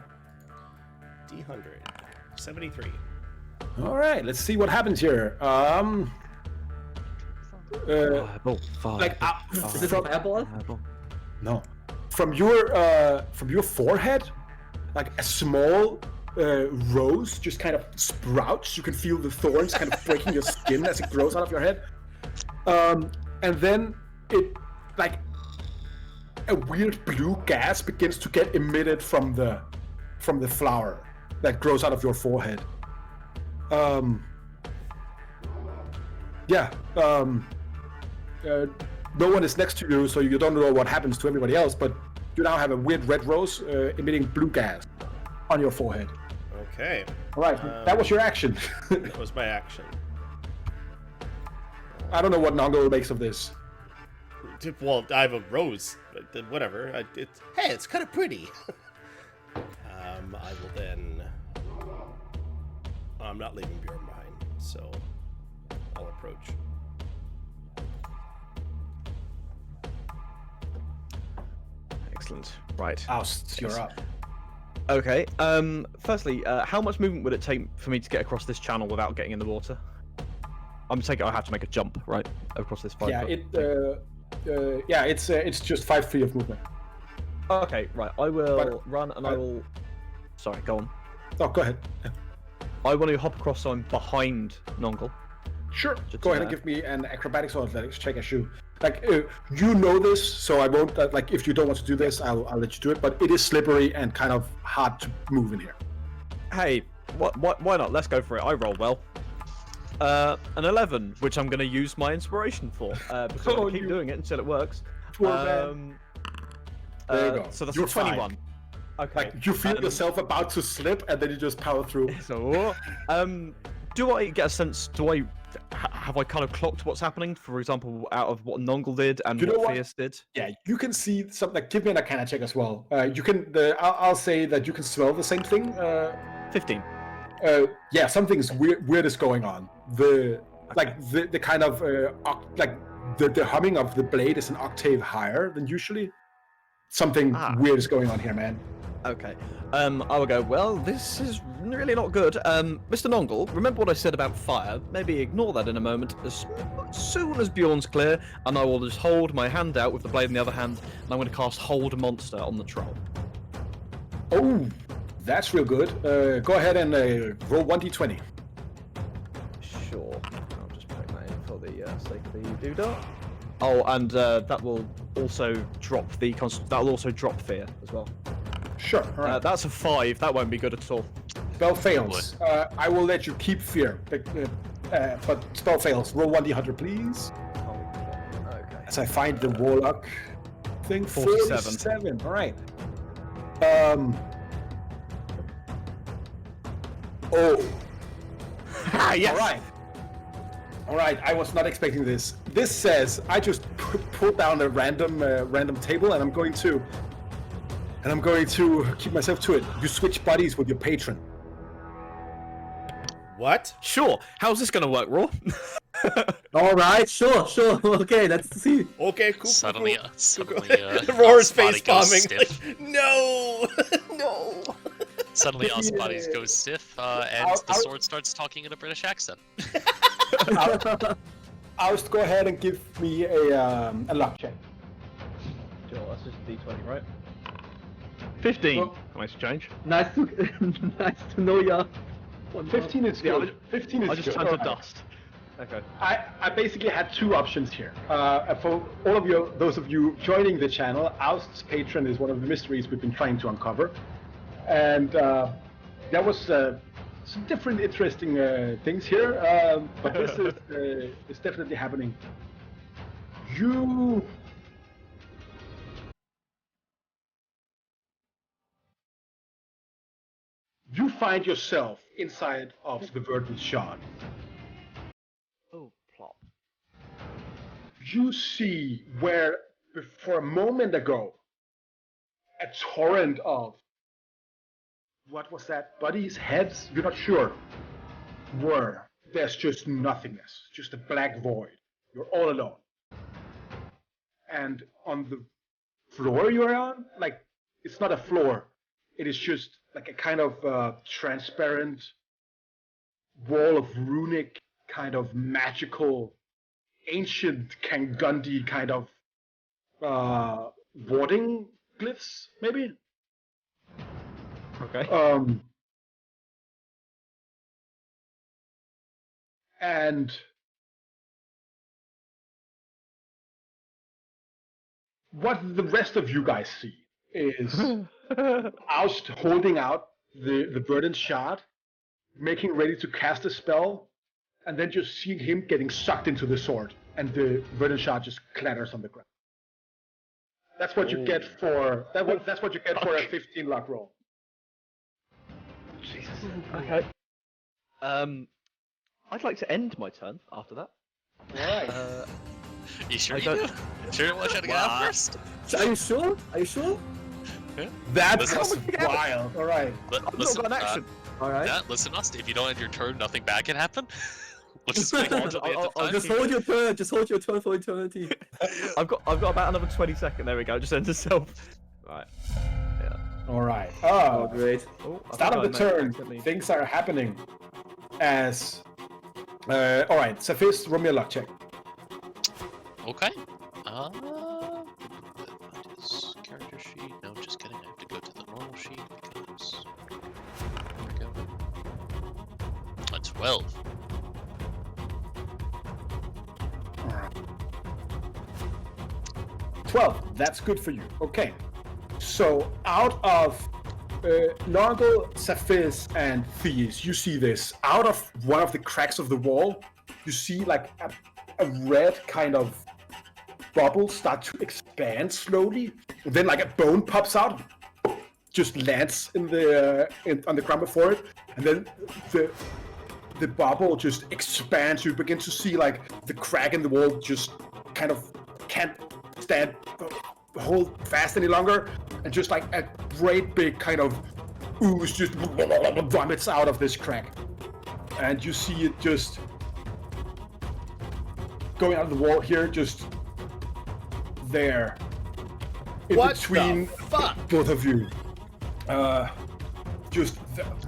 D100. 73. All right, let's see what happens here. Fireball, Like Is it from, fireball? no, from your forehead, like a small rose just kind of sprouts. You can feel the thorns kind of breaking your skin as it grows out of your head. And then it, like, a weird blue gas begins to get emitted from the from the flower that grows out of your forehead. No one is next to you, so you don't know what happens to everybody else, but you now have a weird red rose emitting blue gas on your forehead. Okay. All right, that was your action. That was my action. I don't know what Nongo makes of this. Well, I have a rose, but whatever. Hey, it's kind of pretty. I will then. I'm not leaving Bjorn behind, so I'll approach. Excellent. Right. Oust, you're up. Okay. Firstly, how much movement would it take for me to get across this channel without getting in the water? I'm taking. I have to make a jump, right, across this 5 foot. It's just 5 feet of movement. Okay, right. I will run and I will. Sorry, go on. Oh, go ahead. I want to hop across so I'm behind Nongle. Sure. Just Go ahead and give me an acrobatics or athletics check as you. Like, you know this, so I won't. Like, if you don't want to do this, I'll let you do it. But it is slippery and kind of hard to move in here. Hey, why not? Let's go for it. I roll well. An 11, which I'm going to use my inspiration for, because I'm going to keep doing it until it works. There you go. So that's You're a 21. fine. Okay. Like, you feel yourself about to slip, and then you just power through. So, do I get a sense? Have I kind of clocked what's happening? For example, out of what Nongle did and what Fierce did. Yeah, you can see something. Like, give me an Arcana check as well. You can. I'll say that you can smell the same thing. 15. Yeah, something's weird is going on. The kind of the humming of the blade is an octave higher than usually. Something weird is going on here, man. Okay. I will go, well, this is really not good. Mr. Nongle, remember what I said about fire? Maybe ignore that in a moment. As soon as Bjorn's clear, and I will just hold my hand out with the blade in the other hand, and I'm going to cast Hold Monster on the troll. Oh, that's real good. Go ahead and roll 1d20. Sure. I'll just put that in for the sake of the doodah. Oh, and that will also drop fear as well. Sure. All right. That's a 5. That won't be good at all. Spell fails. I will let you keep fear, but spell fails. Roll 1d100, please. Okay. As I find the warlock thing. 47. All right. Oh. Yes. All right. I was not expecting this. This says I just pulled down a random table, and I'm going to keep myself to it. You switch buddies with your patron. What? Sure. How's this going to work, Raw? All right, sure. Okay, let's see. Okay, cool. Suddenly, Roar's body face goes bombing. stiff. Like, no, no. Suddenly, our bodies go stiff, and the sword starts talking in a British accent. I'll just go ahead and give me a luck check. Sure, that's just a d20, right? 15. Well, Nice change. Nice to know ya. 15 is good. 15 is I just good. turned to All right. dust. Okay. I basically had two options here. For all of you, those of you joining the channel, Oust's patron is one of the mysteries we've been trying to uncover, and there was some different interesting things here. But this is definitely happening. You find yourself inside of the Verdant Shard. Oh, plop. You see where, for a moment ago, a torrent of, what was that, buddies, heads, you're not sure, there's just nothingness, just a black void. You're all alone. And on the floor you're on, like, it's not a floor, it is just like a kind of transparent wall of runic, kind of magical, ancient Kangundii kind of warding glyphs, maybe? Okay. And what the rest of you guys see is Oust holding out the verdant shard, making ready to cast a spell, and then just seeing him getting sucked into the sword, and the verdant shard just clatters on the ground. That's what you get for that's what you get for a 15 luck roll. Jesus. Okay. I'd like to end my turn after that. Alright. You sure I you don't- do? Sure you want to get out first? Are you sure? Are you sure? That Listen- was wild. Alright. I've not Listen, got an action. All right. yeah, listen, Rust, if you don't end your turn, nothing bad can happen. We'll just wait until the end of I'll time. Just hold your turn. Just hold your turn for eternity. I've got about another 20 seconds. There we go. Just end itself. Right. Alright. Oh, great. Oh, I Start think of the I turn, accidentally- things are happening as. Alright, Saphis, roll me a luck check. Okay. His character sheet. No, just kidding. I have to go to the normal sheet because. There we go. A 12. 12, that's good for you. Okay. So out of Nongle, Saphis, and Theus, you see this. Out of one of the cracks of the wall, you see like a red kind of bubble start to expand slowly. And then like a bone pops out, just lands in the on the ground before it, and then the bubble just expands. You begin to see like the crack in the wall just kind of can't hold fast any longer, and just like a great big kind of ooze just vomits out of this crack, and you see it just going out of the wall here, just there in What between the fuck? both of you. Just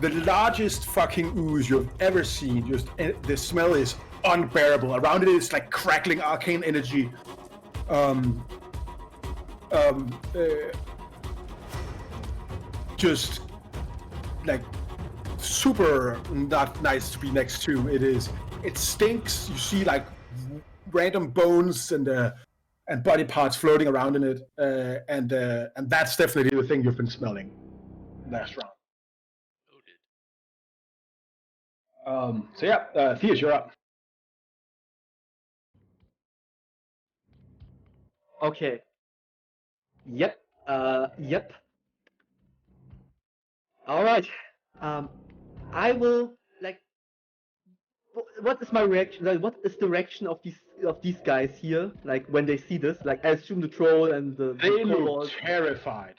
the largest fucking ooze you've ever seen. Just the smell is unbearable. Around it is like crackling arcane energy. Just like super not nice to be next to. It stinks. You see like random bones and body parts floating around in it, and that's definitely the thing you've been smelling last round. Noted. So yeah, Theus, you're up. Okay. Yep. Yep. All right. I will like. What is my reaction? Like, what is the reaction of these guys here? Like when they see this, like I assume the troll and the They look kobolds. terrified.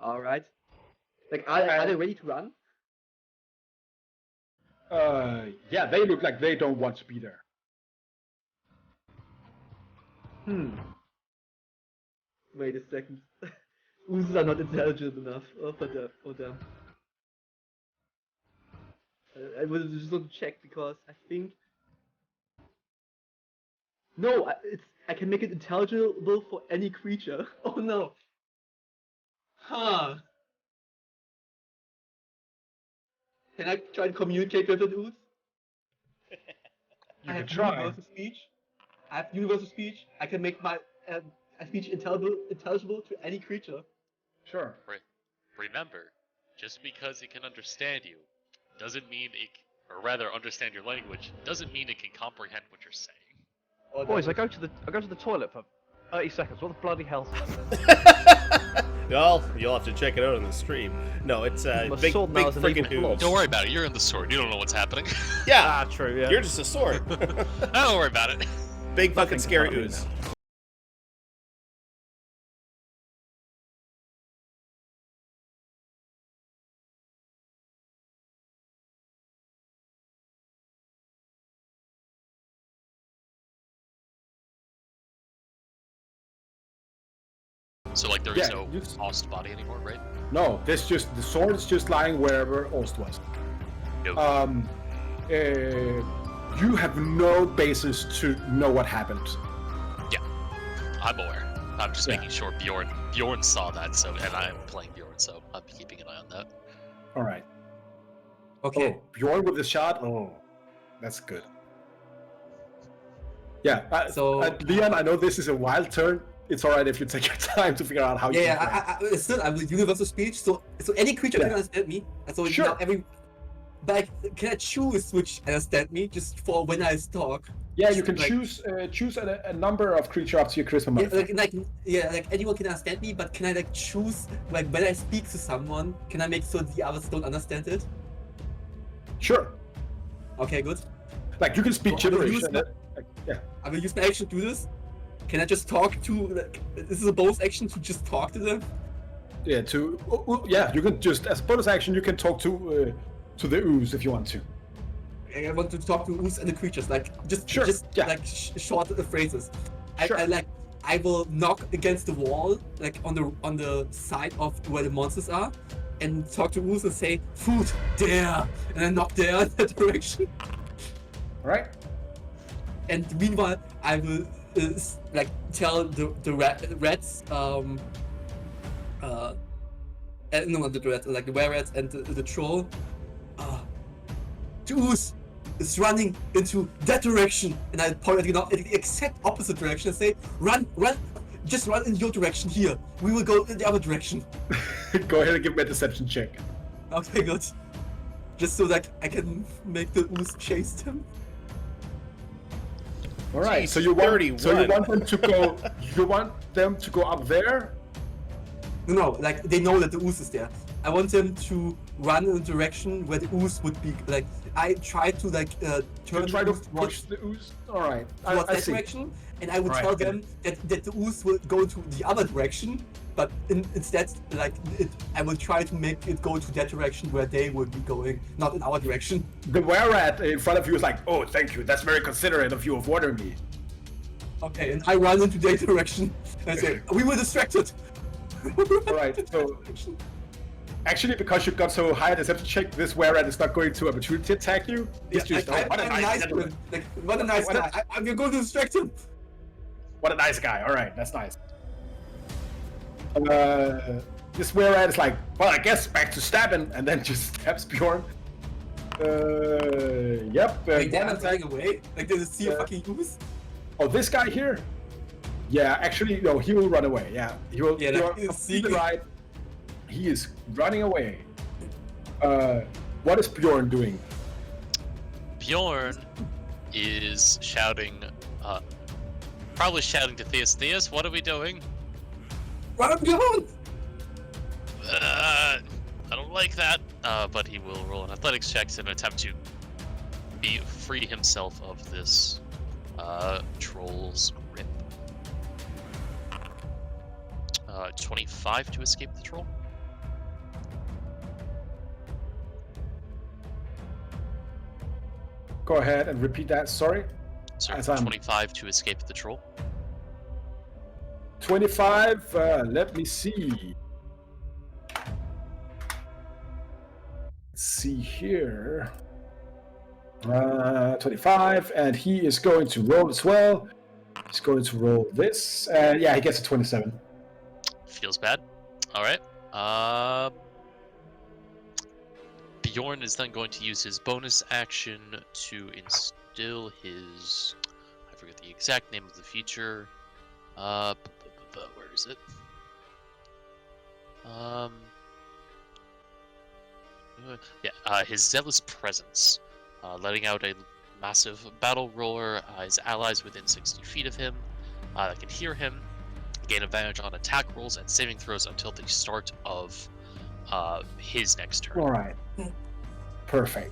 All right. Like are they ready to run? Yeah, they look like they don't want to be there. Wait a second. Oozes are not intelligent enough. Oh, for them. I will just want to check because I think. No, I can make it intelligible for any creature. Oh no. Huh. Can I try and communicate with an ooze? You I can have try. universal speech. I have universal speech. I can make my speech intelligible to any creature. Sure. Remember, just because it can understand you, doesn't mean or rather understand your language, doesn't mean it can comprehend what you're saying. Oh, Boys, I go to the toilet for 30 seconds. What the bloody hell? Well, you'll have to check it out on the stream. No, it's My big sword now is an freaking evil blob. ooze. Don't worry about it. You're in the sword. You don't know what's happening. Yeah, True. Yeah. you're just a sword. Don't worry about it. Big fucking Nothing scary can hurt me ooze. now. So like there is Yeah, no you- lost body anymore, right? No, the sword is just lying wherever Ost was. No. You have no basis to know what happened. I'm aware. I'm just Yeah. making sure Bjorn saw that, so and I am playing Bjorn, so I'm keeping an eye on that. All right. Okay. Oh, Bjorn with the shot. Oh, that's good. Yeah. So- Leon, I know this is a wild turn, it's alright if you take your time to figure out how you can play. Still, I will universal speech, so any creature can understand me. And so Sure. now but can I choose which understand me just for when I talk? Yeah, you can like, choose a number of creature up to your charisma modifier. Like anyone can understand me, but can I like choose like when I speak to someone, can I make so the others don't understand it? Sure. Okay, good. Like you can speak gibberish. I will use my action to do this. Can I just talk to? Like, this is a bonus action to just talk to them. Yeah. You can just as a bonus action you can talk to the ooze if you want to. I want to talk to ooze and the creatures, like just short phrases. Sure. I will knock against the wall, like on the side of where the monsters are, and talk to ooze and say food there, and then knock there in that direction. All right. And meanwhile, I will tell the rats no, not the rats, like the were rats and the troll. The ooze is running into that direction, and I point at the exact opposite direction and say, run, just run in your direction here. We will go in the other direction. Go ahead and give me a deception check. Okay, good. Just so that I can make the ooze chase them. All right. Jeez, So you want 31. them to go. You want them to go up there. No, like they know that the ooze is there. I want them to run in the direction where the ooze would be. Like I try to turn. Try to push the ooze. All right. Towards I that see. direction, and I would Right. tell them that the ooze will go to the other direction, but instead, I will try to make it go to that direction where they would be going, not in our direction. The were-rat in front of you is like, oh, thank you. That's very considerate of you of ordering me. Okay, and I run into their direction and say, we were distracted. All right. So actually, because you've got so high a deception check, this were-rat is not going to opportunity attack you. It's just I'm what a nice gentleman. Like, what a nice What a- guy. I'm going to distract him. What a nice guy. All right, that's nice. This were-rat is like, well, I guess back to stabbing, and then just stabs Bjorn. Yep. Wait, damn, I'm running away. Like, does it see a fucking ooze? Oh, this guy here? Yeah, actually, no, he will run away. Yeah, he will. Yeah, you're that is completely secret. right. He is running away. What is Bjorn doing? Bjorn is shouting, probably shouting to Theus. Theus, what are we doing? Run, Bjorn! I don't like that. But he will roll an athletics check in an attempt to free himself of this troll's grip. 25 to escape the troll. Go ahead and repeat that. Sorry. Sorry, As I'm- 25 to escape the troll. 25. Let me see. Let's see here. 25, and he is going to roll as well. He's going to roll this, and yeah, he gets a 27. Feels bad. Alright. Bjorn is then going to use his bonus action to instill his... I forget the exact name of the feature. Where is it? His Zealous Presence. Letting out a massive battle roar. His allies within 60 feet of him that can hear him gain advantage on attack rolls and saving throws until the start of his next turn. All right. Perfect.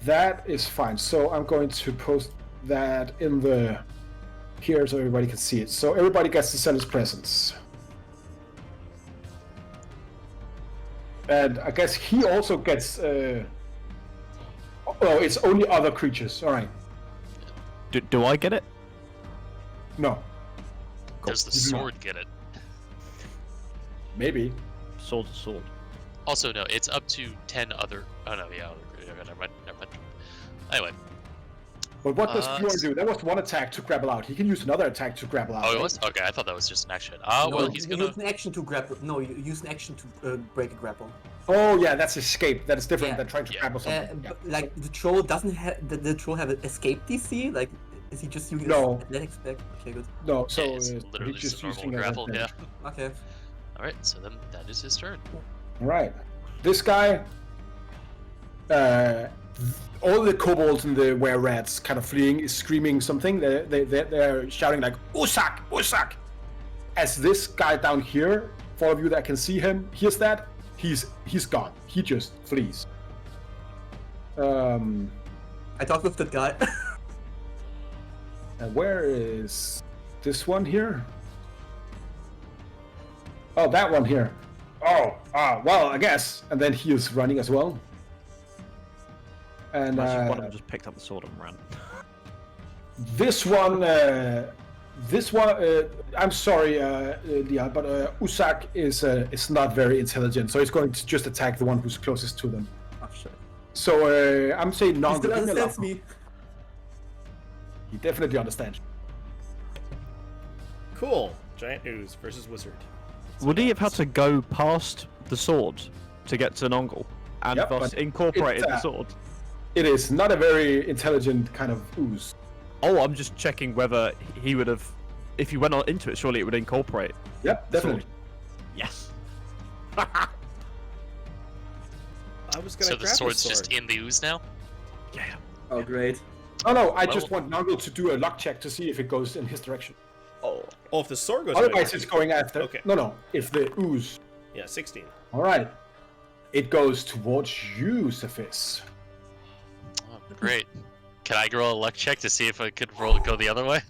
That is fine. So I'm going to post that in the here so everybody can see it. So everybody gets the Zealous Presence. And I guess he also gets... Oh, it's only other creatures. All right. Do I get it? No. Does the You do not. sword get it? Maybe. Sword to sword. Also, no, it's up to 10 other... Oh, no, yeah, never mind. Anyway. But what does Bjorn s- do? That was one attack to grapple out. He can use another attack to grapple out. Oh, it right? was? Okay, I thought that was just an action. No, Well, he's you gonna... use an action to grapple. No, you use an action to break a grapple. Oh yeah, that's escape. That is different Yeah. than trying to Yeah. grapple something. Yeah. But, like the troll doesn't have the troll have an escape DC. Like Is he just using No. his athletics back? Okay, good. No, so it's literally he's just a normal using grapple. Yeah. advantage. Okay. All right. So then that is his turn. All right. This guy, all the kobolds and the were-rats kind of fleeing, is screaming something. They're shouting like "Usak, Usak!" As this guy down here, for all of you that can see him, hears that, he's gone. He just flees. I talked with that guy. Where is this one here? Oh, that one here. Oh, well, I guess. And then he is running as well. And Imagine one of them just picked up the sword and ran. this one, I'm sorry, Leah, but Usak is not very intelligent, so he's going to just attack the one who's closest to them. Oh shit. So I'm saying He non. still understands me. He definitely understands. Cool. Giant ooze versus wizard. Would he have had to go past the sword to get to Nongle and Yep, thus but incorporated it's, the sword? It is not a very intelligent kind of ooze. Oh, I'm just checking whether he would have, if he went on into it, surely it would incorporate. Yep, the definitely. sword. Yes. I was gonna So grab the sword's sword. just in the ooze now. Yeah. Oh great. Oh no, I Well- just want Noggle to do a luck check to see if it goes in his direction. Oh. Oh, if the sword goes. Otherwise, it's going after. Okay. No. If the ooze. Yeah, 16. All right. It goes towards you, Cephis. Oh, great. Can I roll a luck check to see if I could go the other way?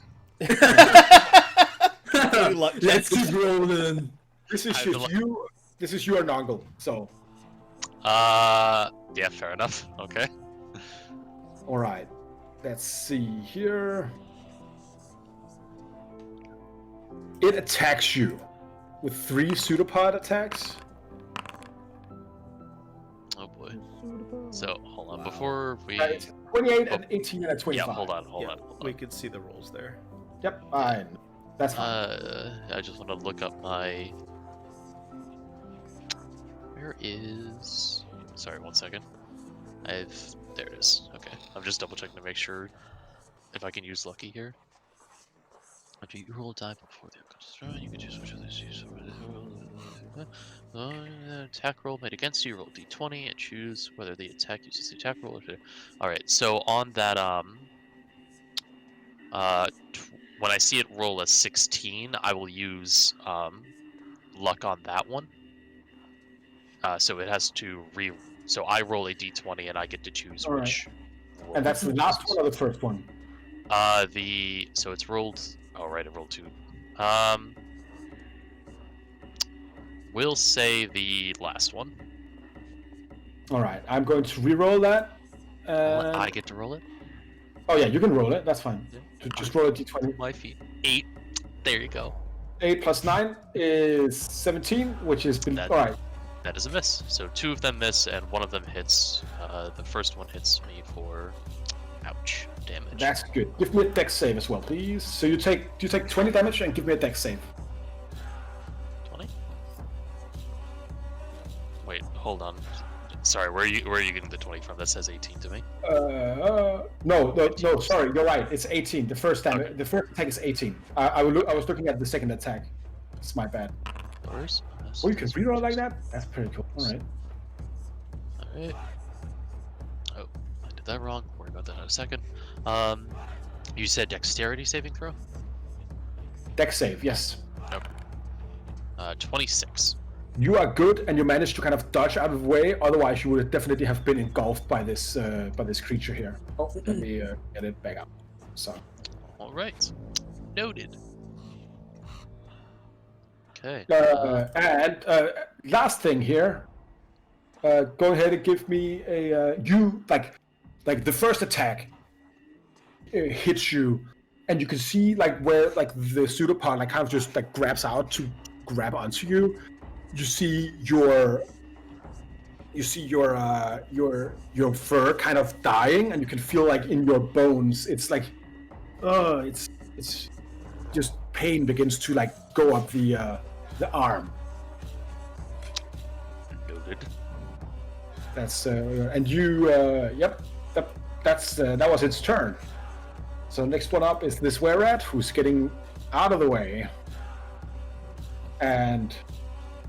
Let's keep rolling. This is I just will- you. This is your Noggle. So, Yeah, fair enough. Okay. all right. Let's see here. It attacks you with 3 pseudopod attacks. Oh boy. So hold on before we. It's 28 and 18 and a 25. Yeah, hold on. We could see the rolls there. Yep, fine. That's fine. I just want to look up my. Where is? Sorry, 1 second. There it is. Okay, I'm just double checking to make sure if I can use lucky here. After you roll a die before the comes through, you can choose which of these you use. Attack roll made against you. Roll d20 and choose whether the attack uses the attack roll. All right. So on that when I see it roll a 16, I will use luck on that one. So it has to So I roll a d20 and I get to choose All right. which. And that's the last one or the first one? So it's rolled. Oh right, it rolled 2. We'll say the last one. All right, I'm going to re-roll that. I get to roll it. Oh yeah, you can roll it. That's fine. Yeah. Just roll a d20. My feet. 8. There you go. 8 plus 9 is 17, which is all right. That is a miss. So 2 of them miss, and 1 of them hits. The first one hits me for, ouch, damage. That's good. Give me a dex save as well, please. So you take 20 damage and give me a dex save. 20. Wait, hold on. Sorry, where are you getting the 20 from? That says 18 to me. No. Sorry, you're right. It's 18. The first time, Okay. the first attack is 18. I was looking at the second attack. It's my bad. Doors. Oh, you can reroll like that? That's pretty cool. All right. Alright. Oh, I did that wrong. Worry about that in a second. You said dexterity saving throw? Dex save, yes. 26. You are good, and you managed to kind of dodge out of the way. Otherwise, you would definitely have been engulfed by this creature here. Oh, let me get it back up. So. Alright. Noted. Okay. And last thing here. Go ahead and give me a you like the first attack hits you, and you can see like where like the pseudopod like kind of just like grabs out to grab onto you. You see your fur kind of dying, and you can feel like in your bones it's like it's just pain begins to like go up the arm. Noted. That's and you yep, that was its turn. So next one up is this were-rat who's getting out of the way. And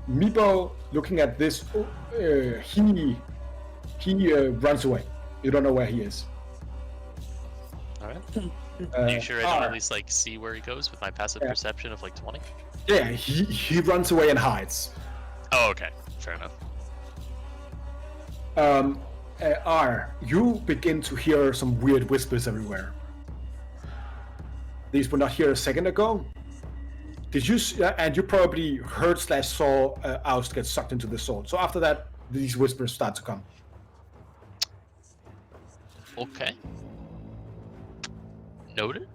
Meepo, looking at this, he runs away. You don't know where he is. All right. Are you sure I don't at least like see where he goes with my passive perception of like 20? Yeah, he runs away and hides. Oh, okay. Fair enough. You begin to hear some weird whispers everywhere. These were not here a second ago. Did you? And you probably heard / saw Oust get sucked into the sword. So after that, these whispers start to come. Okay. Noted.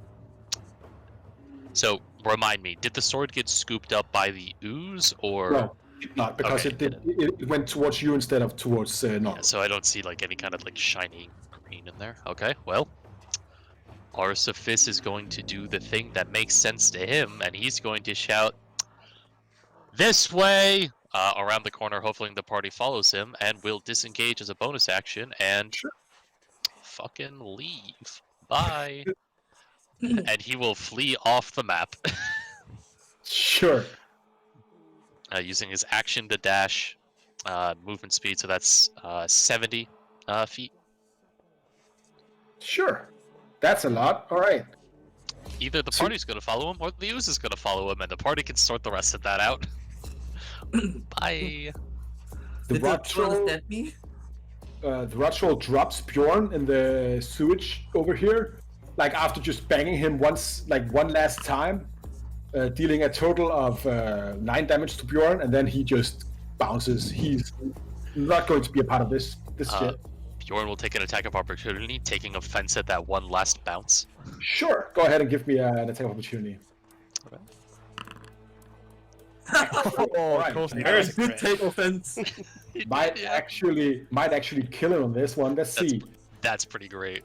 So, remind me, did the sword get scooped up by the ooze, or...? No, not, because Okay, it went towards you instead of towards Normal. Yeah, so I don't see, like, any kind of, like, shiny green in there. Okay, well... Arsaphis is going to do the thing that makes sense to him, and he's going to shout, "This way!" Around the corner, hopefully the party follows him, and will disengage as a bonus action, and... fucking leave. Bye. And he will flee off the map. Sure. Using his action to dash, movement speed, so that's 70 feet. Sure. That's a lot. All right. Either the party's going to follow him, or the ooze is going to follow him, and the party can sort the rest of that out. Bye. Did the troll understand me? The rat troll drops Bjorn in the sewage over here, like after just banging him once, like one last time, dealing a total of 9 damage to Bjorn, and then he just bounces. He's not going to be a part of this shit. Bjorn will take an attack of opportunity, taking offense at that one last bounce. Sure, go ahead and give me an attack of opportunity. Okay. Of course, There's a Did crit. take offense. Might actually kill him on this one. Let's see. That's pretty great.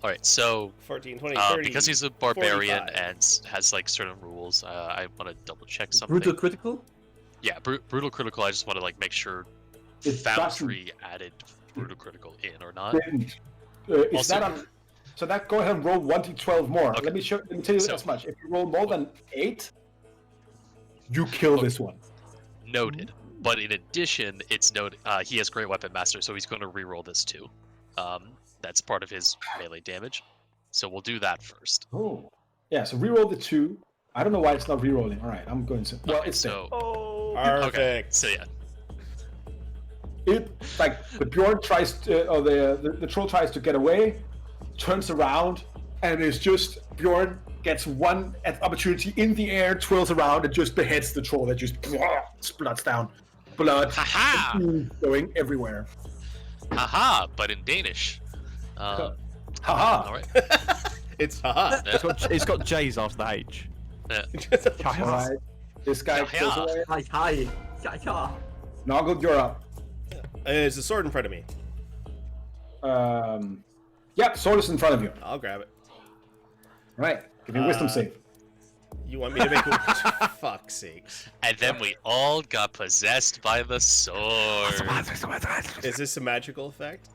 All right, so 14, 20, 30, because he's a barbarian 45. and has like certain rules, I want to double check something. Brutal critical? Yeah, brutal critical. I just want to like make sure It Foundry added brutal critical in or not. Is Also- that on? So that go ahead and roll 1d12 more. Okay. Let me tell you So- this much. If you roll more than 8, you kill this one. Noted. But in addition, it's noted he has Great Weapon Master, so he's going to reroll this too. That's part of his melee damage. So we'll do that first. Oh. Yeah, so reroll the 2. I don't know why it's not rerolling. All right, I'm going to. Well, Okay, it's so Perfect. okay. So yeah, there. It like the Bjorn tries to, or the troll tries to get away, turns around, and it's just Bjorn gets one opportunity in the air, twirls around, and just beheads the troll that just spluts down. Blood Haha! going everywhere. Haha! But in Danish. Haha. All right. It's haha. It's got J's after the H. Yeah. All right. This guy Yeah. goes away. Hi. Yeah. Noggle, you're up. There's a sword in front of me. Yep, sword is in front of you. I'll grab it. Right. Give me a wisdom save. You want me to make a... Fuck's sakes. And then we all got possessed by the sword. Is this a magical effect?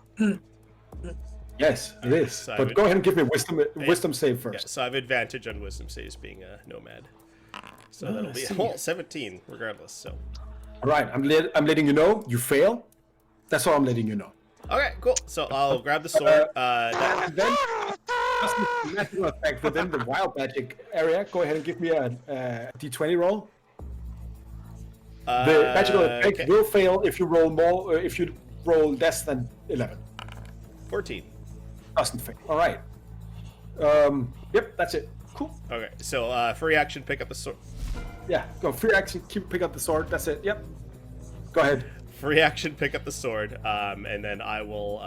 Yes, it is. So I But would- go ahead and give me a wisdom save Yeah, first. so I have advantage on wisdom saves being a nomad. So that'll be I see. 17 regardless, so... All right, I'm letting you know you fail. That's all I'm letting you know. Okay, cool. So I'll grab the sword. And then, just the magical effect within the wild magic area. Go ahead and give me a d20 roll. The magical effect okay. will fail if you roll more. If you roll less than 11. 14. Doesn't fail. All right. Yep, that's it. Cool. Okay, so free action, pick up the sword. Yeah, go free action. Pick up the sword. That's it. Yep. Go ahead. Free action, pick up the sword, and then I will.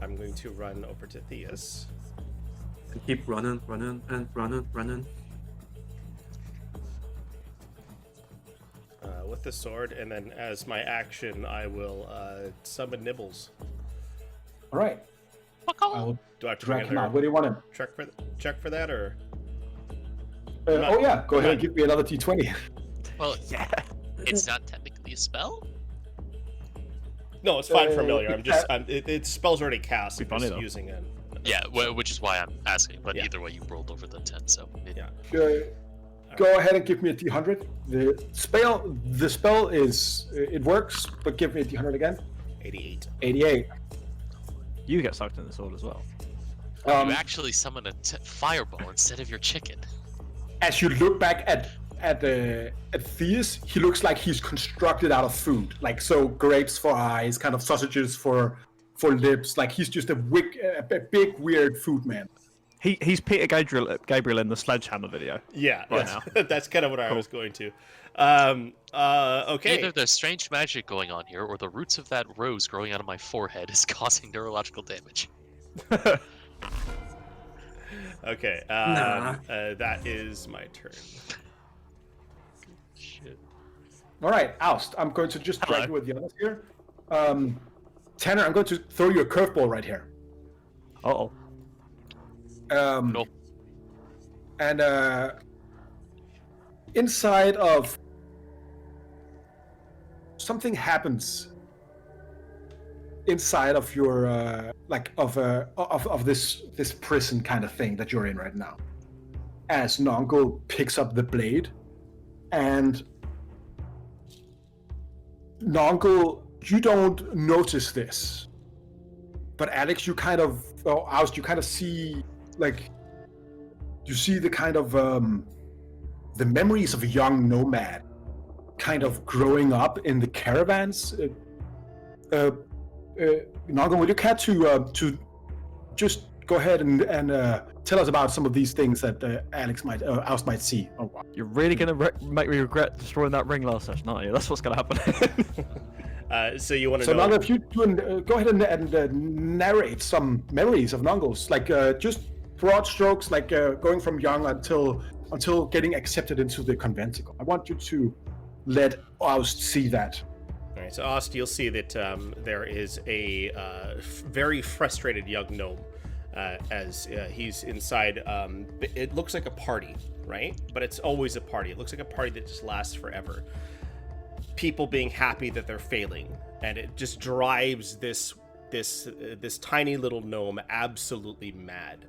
I'm going to run over to Theus. And keep running. With the sword, and then as my action, I will summon Nibbles. All right. I will Do I have to drag make him out. another Where do you want him? check for that, or? Oh yeah. Go ahead and give me another d20. Well, yeah. It's not technically a spell. No, it's fine familiar. It spell's already cast. Be I'm funny, just though. using it. Yeah, which is why I'm asking. But Yeah. either way, you rolled over the 10, so Yeah. Go ahead and give me a D100. The spell is it works, but give me a D100 again. 88. 88. You get sucked in the sword as well. you actually summon a fireball instead of your chicken. As you look back at Theus, he looks like he's constructed out of food, like so grapes for eyes, kind of sausages for lips. Like he's just a big weird food man. He's Peter Gabriel in the Sledgehammer video. Yeah, Right that's kind of what I was going to. Okay. Either there's strange magic going on here, or the roots of that rose growing out of my forehead is causing neurological damage. Okay. Nah. That is my turn. Shit. All right, Oust. I'm going to just drag Hello. you with the others here. Tanner, I'm going to throw you a curveball right here. Uh-oh. Nope. And inside of something happens inside of your of this prison kind of thing that you're in right now. As Nongo picks up the blade, and Nongo, you don't notice this, but Alex, you kind of, Oust, you kind of see, like, you see the kind of the memories of a young nomad kind of growing up in the caravans. Nongo, would you care to just go ahead and tell us about some of these things that Oust might see? Oh, wow. You're really going to make me regret destroying that ring last session, aren't you? That's what's going to happen. So you want to So know? Nongo, if you go ahead and narrate some memories of Nongo's, like just broad strokes, like going from young until getting accepted into the conventicle. I want you to let Oust see that. All right, so Ost, you'll see that there is a very frustrated young gnome as he's inside. It looks like a party, right? But it's always a party. It looks like a party that just lasts forever. People being happy that they're failing, and it just drives this tiny little gnome absolutely mad.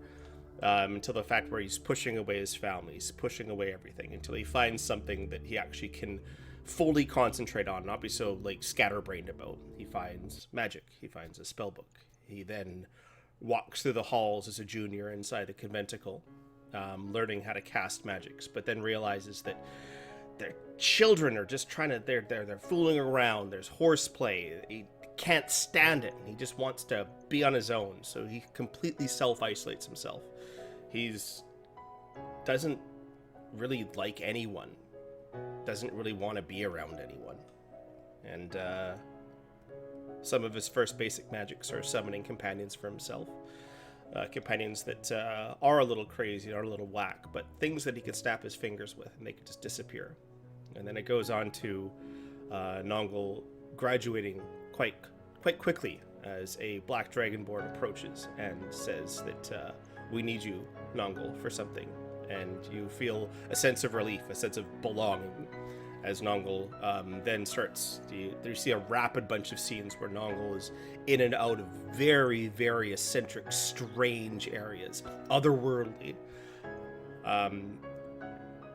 Until the fact where he's pushing away his family, he's pushing away everything until he finds something that he actually can fully concentrate on, not be so like scatterbrained about. He finds magic. He finds a spell book. He then walks through the halls as a junior inside the conventicle, learning how to cast magics, but then realizes that their children are just trying to they're fooling around. There's horseplay. He can't stand it. He just wants to be on his own, so he completely self-isolates himself. He's doesn't really like anyone. Doesn't really want to be around anyone. And some of his first basic magics are summoning companions for himself. Companions that are a little crazy, are a little whack, but things that he could snap his fingers with and they could just disappear. And then it goes on to Nongle graduating quite quickly as a black dragonborn approaches and says that we need you, Nongle, for something. And you feel a sense of relief, a sense of belonging as Nongle then starts. You see a rapid bunch of scenes where Nongle is in and out of very, very eccentric, strange areas, otherworldly. And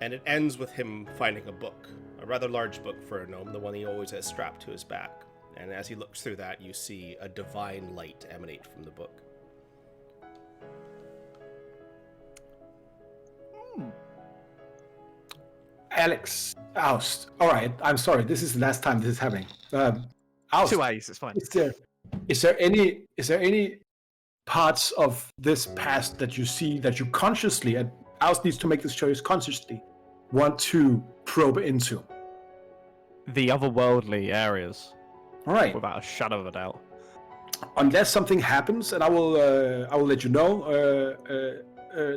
it ends with him finding a book, a rather large book for a gnome, the one he always has strapped to his back. And as he looks through that, you see a divine light emanate from the book. Alex, Oust. All right, I'm sorry. This is the last time this is happening. Oust, 2 A's, it's fine. is there any parts of this past that you see that you consciously, and Oust needs to make this choice consciously, want to probe into? The otherworldly areas, All right. without a shadow of a doubt. Unless something happens, and I will let you know,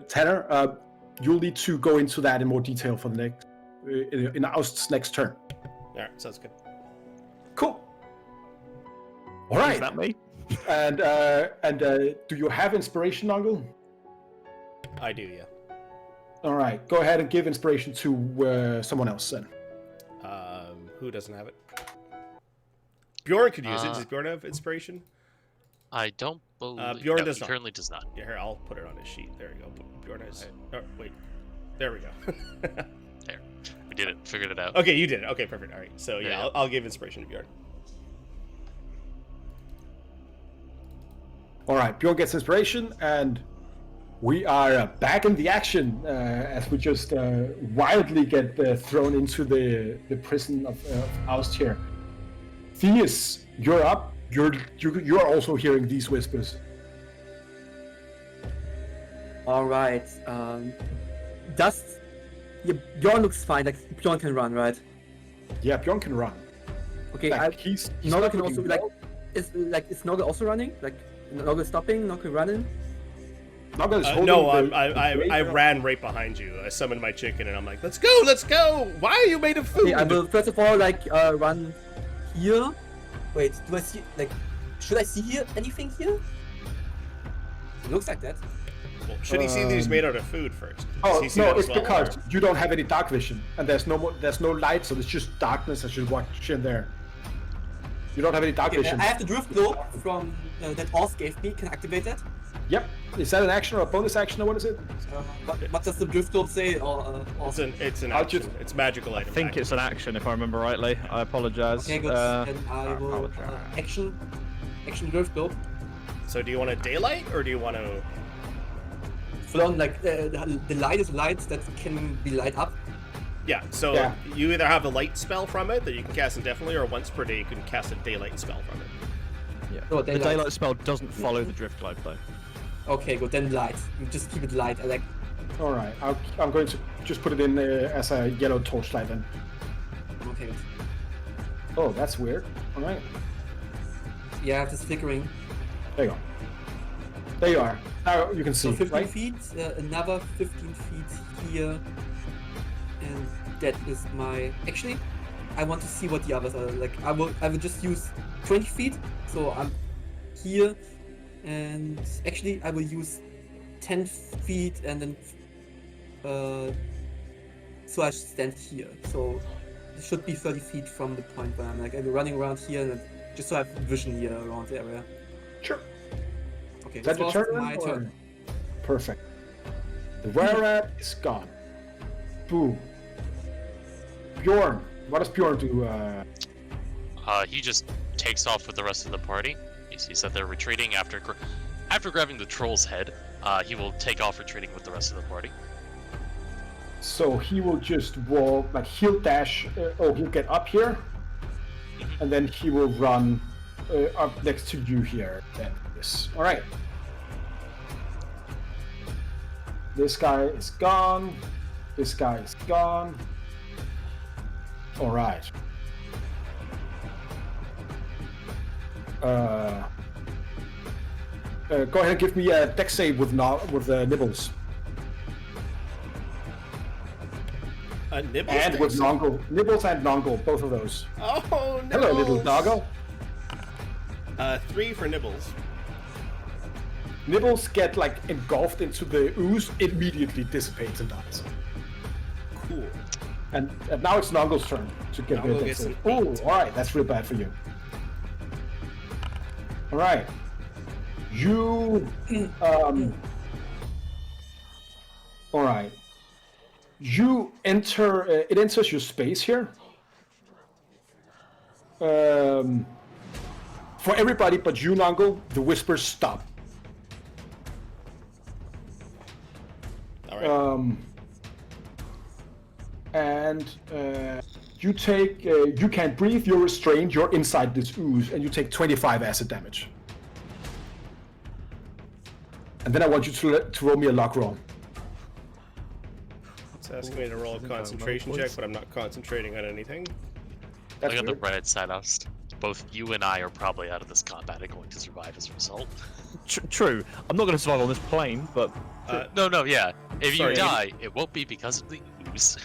Tanner. You'll need to go into that in more detail for the next in Oust's next turn. All right, sounds good. Cool. All right. Is that me? And do you have inspiration, Nongle? I do, yeah. All right. Go ahead and give inspiration to someone else then. Who doesn't have it? Bjorn could use it. Does Bjorn have inspiration? I don't believe. Bjorn no, does he not. currently does not. Yeah, here, I'll put it on his sheet. There we go. Bjorn has. Oh, wait. There we go. There, we did it. Figured it out. Okay, you did it. Okay, perfect. All right. So There yeah, you go. I'll give inspiration to Bjorn. All right, Bjorn gets inspiration, and we are back in the action as we just wildly get thrown into the prison of Oust here. Theus, you're up. You're also hearing these whispers. All right. Bjorn looks fine. Like Bjorn can run, right? Yeah, Bjorn can run. Okay. Like, he's Noggle not can also looking like. well. Is Noggle also running? Like Noggle stopping, Noggle running? Noggle is holding No, the I razor. ran right behind you. I summoned my chicken, and I'm like, let's go, let's go. Why are you made of food? Okay, I will first of all like run here. Wait, do I see like? Should I see here anything here? It looks like that. Well, should he see that he's made out of food first? Oh Does he see no, that as it's well, because or- you don't have any dark vision, and there's no light, so it's just darkness as you watch in there. You don't have any dark Okay, vision. I have the drift globe from that Oz gave me. Can I activate that? Yep. Is that an action or a bonus action or what is it? What does the drift globe say? It's an I'll action. just- It's magical I item. think it's an action, if I remember rightly. I apologise. Okay, good. Then I will action drift globe. So do you want a daylight or do you want to? Full on like the light is light that can be light up. Yeah. So Yeah. you either have a light spell from it that you can cast indefinitely, or once per day you can cast a daylight spell from it. Yeah. Oh, The daylight. daylight spell doesn't follow the drift globe, though. Okay, good. Then light. You just keep it light. I like. All right. I'm going to just put it in as a yellow torchlight then. Okay, good. Oh, that's weird. All right. Yeah, just flickering. There you go. There you are. Now you can see, So 15 right? feet, another 15 feet here, and that is my. Actually, I want to see what the others are like. I will just use 20 feet. So I'm here, and actually I will use 10 feet, and then so I stand here. So it should be 30 feet from the point where I'm like I'm running around here, and just so I have vision here around the area. Sure. Okay, Is that your was turn? my or- turn. Perfect. The were-rat is gone. Boo. Bjorn. What does Bjorn do? He just takes off with the rest of the party. He sees that they're retreating after grabbing the troll's head. He will take off retreating with the rest of the party. So he will just walk, like he'll dash. He'll get up here, and then he will run up next to you here. Then yes. All right. This guy is gone. This guy is gone. All right. Go ahead and give me a dex save with nibbles Nibbles and with takes- nongle. Nibbles and nongle, both of those. Oh, Nibbles. Hello, little doggo. 3 for Nibbles. Nibbles get like engulfed into the ooze, immediately dissipates and dies. Cool. And now it's Nongle's turn to get Nongle rid of gets it. an Oh, 8. all right, that's real bad for you. All right, you. All right, you enter. It enters your space here. For everybody but you, Nongle, the whispers stop. All right. And you take, you can't breathe, you're restrained, you're inside this ooze, and you take 25 acid damage. And then I want you to roll me a luck roll. It's asking me to roll a concentration check, but I'm not concentrating on anything. That's Look on the weird. bright side, Oust. Both you and I are probably out of this combat and going to survive as a result. True. I'm not going to survive on this plane, but No, yeah. If Sorry. you die, it won't be because of the ooze.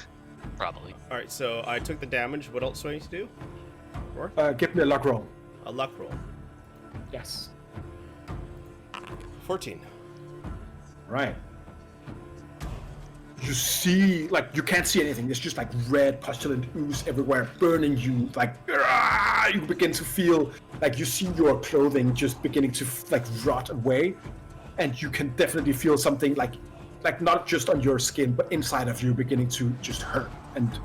Probably. All right, so I took the damage. What else do I need to do? Give me a luck roll. A luck roll. Yes. 14. Right. You see, like, you can't see anything. There's just like red, pustulant ooze everywhere, burning you. Like, you begin to feel like you see your clothing just beginning to like rot away, and you can definitely feel something like not just on your skin but inside of you beginning to just hurt, and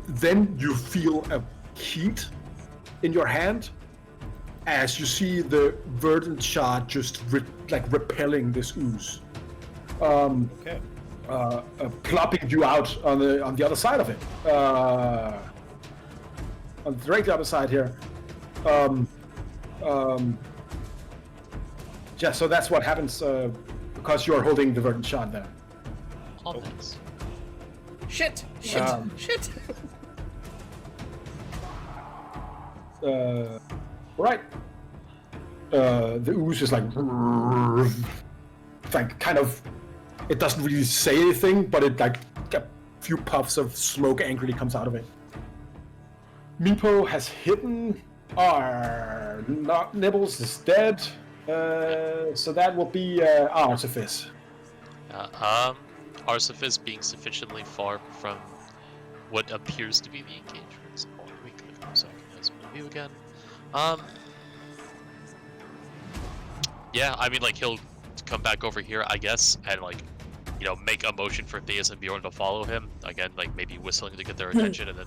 then you feel a heat in your hand as you see the verdant shard just repelling this ooze, plopping you out on the other side of it, on the right other side here. Yeah, so that's what happens because you're holding the verdant shard there. Oh, nice. Shit! Shit! Right. The ooze is like kind of. It doesn't really say anything, but it like a few puffs of smoke angrily comes out of it. Meepo has hidden. Our Nibbles is dead. So that will be Artifice. Artifice being sufficiently far from what appears to be the engagements. Oh, let me click on so I can have my view again. Yeah, I mean, like, he'll come back over here, I guess, and, like, you know, make a motion for Theas and Bjorn to follow him. Again, like, maybe whistling to get their attention, and then,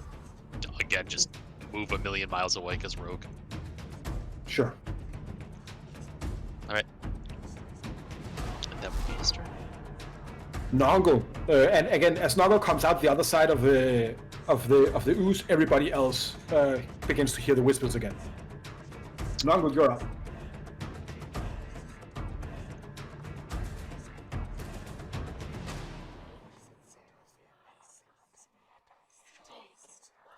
again, just move a million miles away because rogue. Sure. Alright. And that would be his turn. Nongle, and again, as Nongle comes out the other side of the ooze, everybody else begins to hear the whispers again. Nongle, you're up.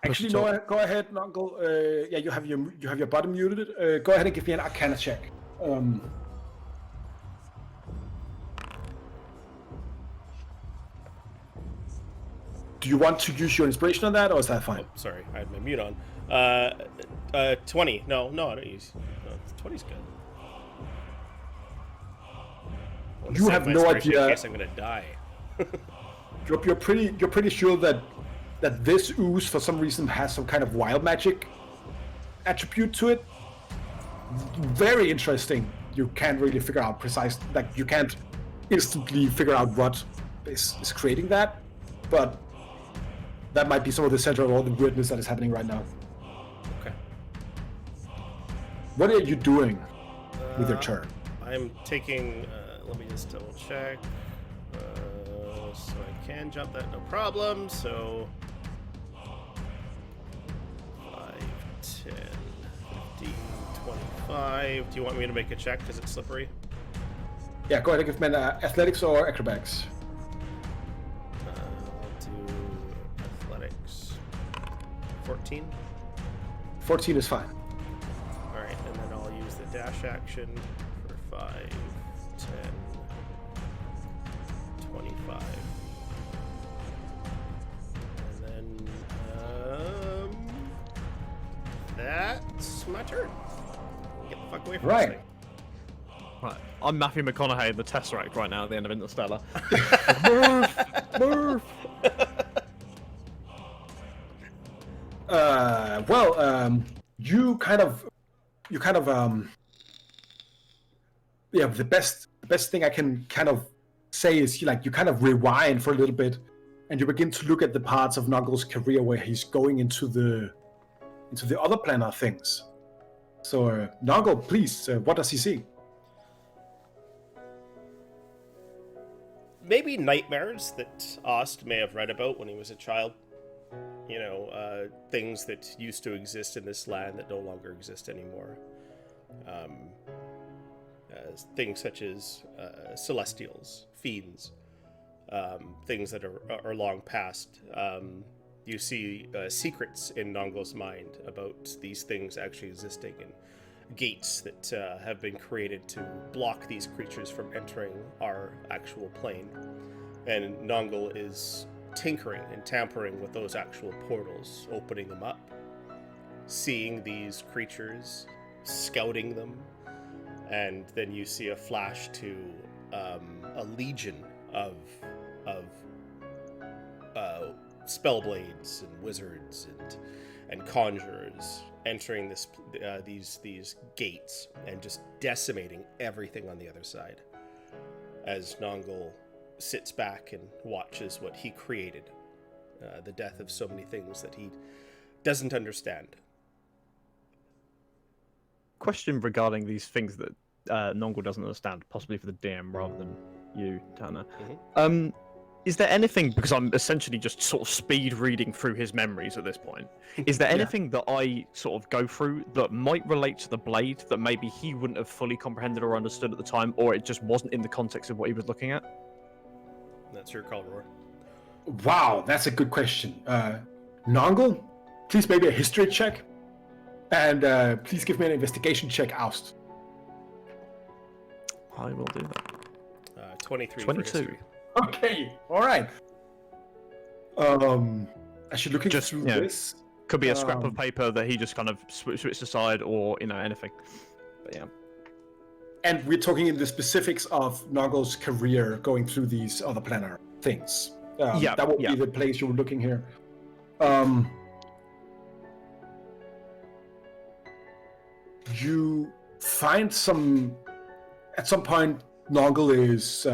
Actually, no. Go ahead, Nongle. Yeah, you have your button muted. Go ahead and give me an Arcana check. Do you want to use your inspiration on that, or is that fine? Oh, sorry, I had my mute on. 20. No, I don't use. 20's good. You have no idea. In case I'm gonna die. You're pretty sure that this ooze for some reason has some kind of wild magic attribute to it. Very interesting. You can't really figure out precise. Like you can't instantly figure out what is creating that, but that might be some of the center of all the weirdness that is happening right now. Okay. What are you doing with your turn? I'm taking. Let me just double check. So I can jump that, no problem. So 5, 10, 15, 25. Do you want me to make a check because it's slippery? Yeah, go ahead and give me athletics or acrobatics. I'll do athletics. 14. 14 is fine. All right, and then I'll use the dash action for 5, 10, 25. And then, that's my turn. Get the fuck away from this thing. Right, I'm Matthew McConaughey in the Tesseract right now at the end of Interstellar. Move! You kind of yeah, the best thing I can kind of say is you kind of rewind for a little bit, and you begin to look at the parts of Nuggle's career where he's going into the other planar things. So Nuggle, please, what does he see? Maybe nightmares that Ost may have read about when he was a child. You know, things that used to exist in this land that no longer exist anymore. Things such as celestials, fiends, things that are long past. You see secrets in Nongle's mind about these things actually existing, and gates that have been created to block these creatures from entering our actual plane. And Nongle is tinkering and tampering with those actual portals, opening them up, seeing these creatures, scouting them, and then you see a flash to a legion of spellblades and wizards and conjurers entering these gates and just decimating everything on the other side, as Nongol sits back and watches what he created, the death of so many things that he doesn't understand. Question regarding these things that Nongol doesn't understand, possibly for the DM rather than you, Tanner. Mm-hmm. Is there anything, because I'm essentially just sort of speed reading through his memories at this point, is there anything that I sort of go through that might relate to the blade that maybe he wouldn't have fully comprehended or understood at the time, or it just wasn't in the context of what he was looking at? That's your call, Roar. Wow, that's a good question. Nongol, please maybe a history check. And please give me an investigation check, Oust. I will do that. 23 22. for history. Okay, all right. As you're looking through this, Could be a scrap of paper that he just kind of switched aside, or anything. But yeah. and we're talking in the specifics of Nongol's career going through these other planar things. That would be the place you were looking here. You find at some point, Nongol is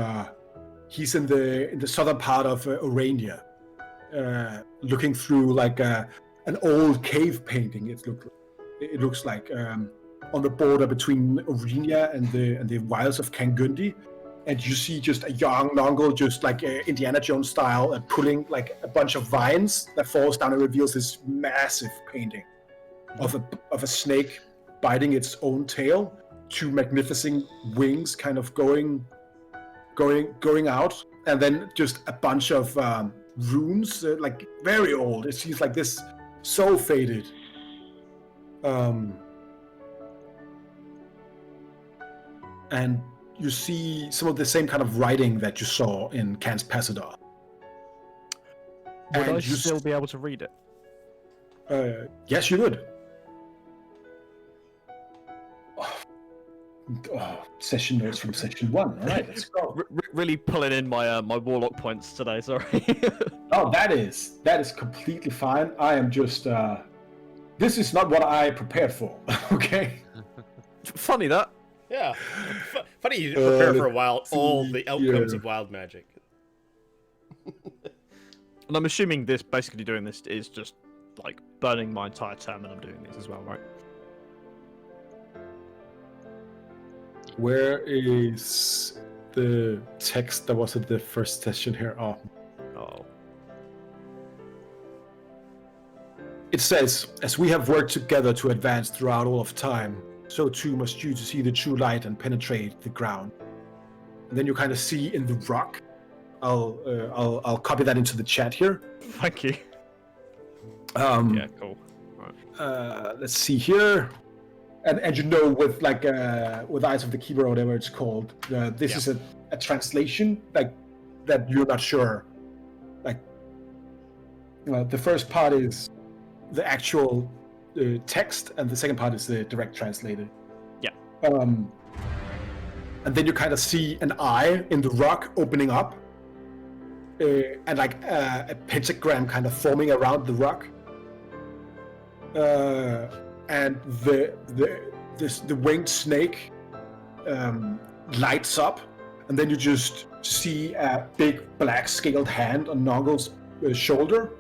he's in the southern part of Orania, looking through like an old cave painting. It looks like on the border between Orania and the wilds of Kangundi, and you see just a young Nongol, just like Indiana Jones style, pulling like a bunch of vines that falls down and reveals this massive painting of a snake biting its own tail, two magnificent wings kind of going out, and then just a bunch of runes, like very old. It seems like this, so faded. And you see some of the same kind of writing that you saw in Can's Passador. Would I still be able to read it? Yes, you would. Session notes from session 1. All right, let's go. Really pulling in my my warlock points today. Sorry. Oh, that is completely fine. I am just. This is not what I prepared for. Okay. Funny that. Yeah. Funny you prepare for a while all the outcomes of wild magic. And I'm assuming this, basically doing this, is just like burning my entire term, and I'm doing this as well, right? Where is the text that was at the first session here? Oh. It says, as we have worked together to advance throughout all of time, so too must you to see the true light and penetrate the ground. And then you kind of see in the rock. I'll copy that into the chat here. Thank you. Yeah, cool. Right. Let's see here. And you know, with like with Eyes of the Keeper or whatever it's called, this is a translation like that you're not sure. Like, the first part is the actual text, and the second part is the direct translated. Yeah. And then you kind of see an eye in the rock opening up, and like a pentagram kind of forming around the rock. And the winged snake lights up, and then you just see a big black scaled hand on Nongol's shoulder.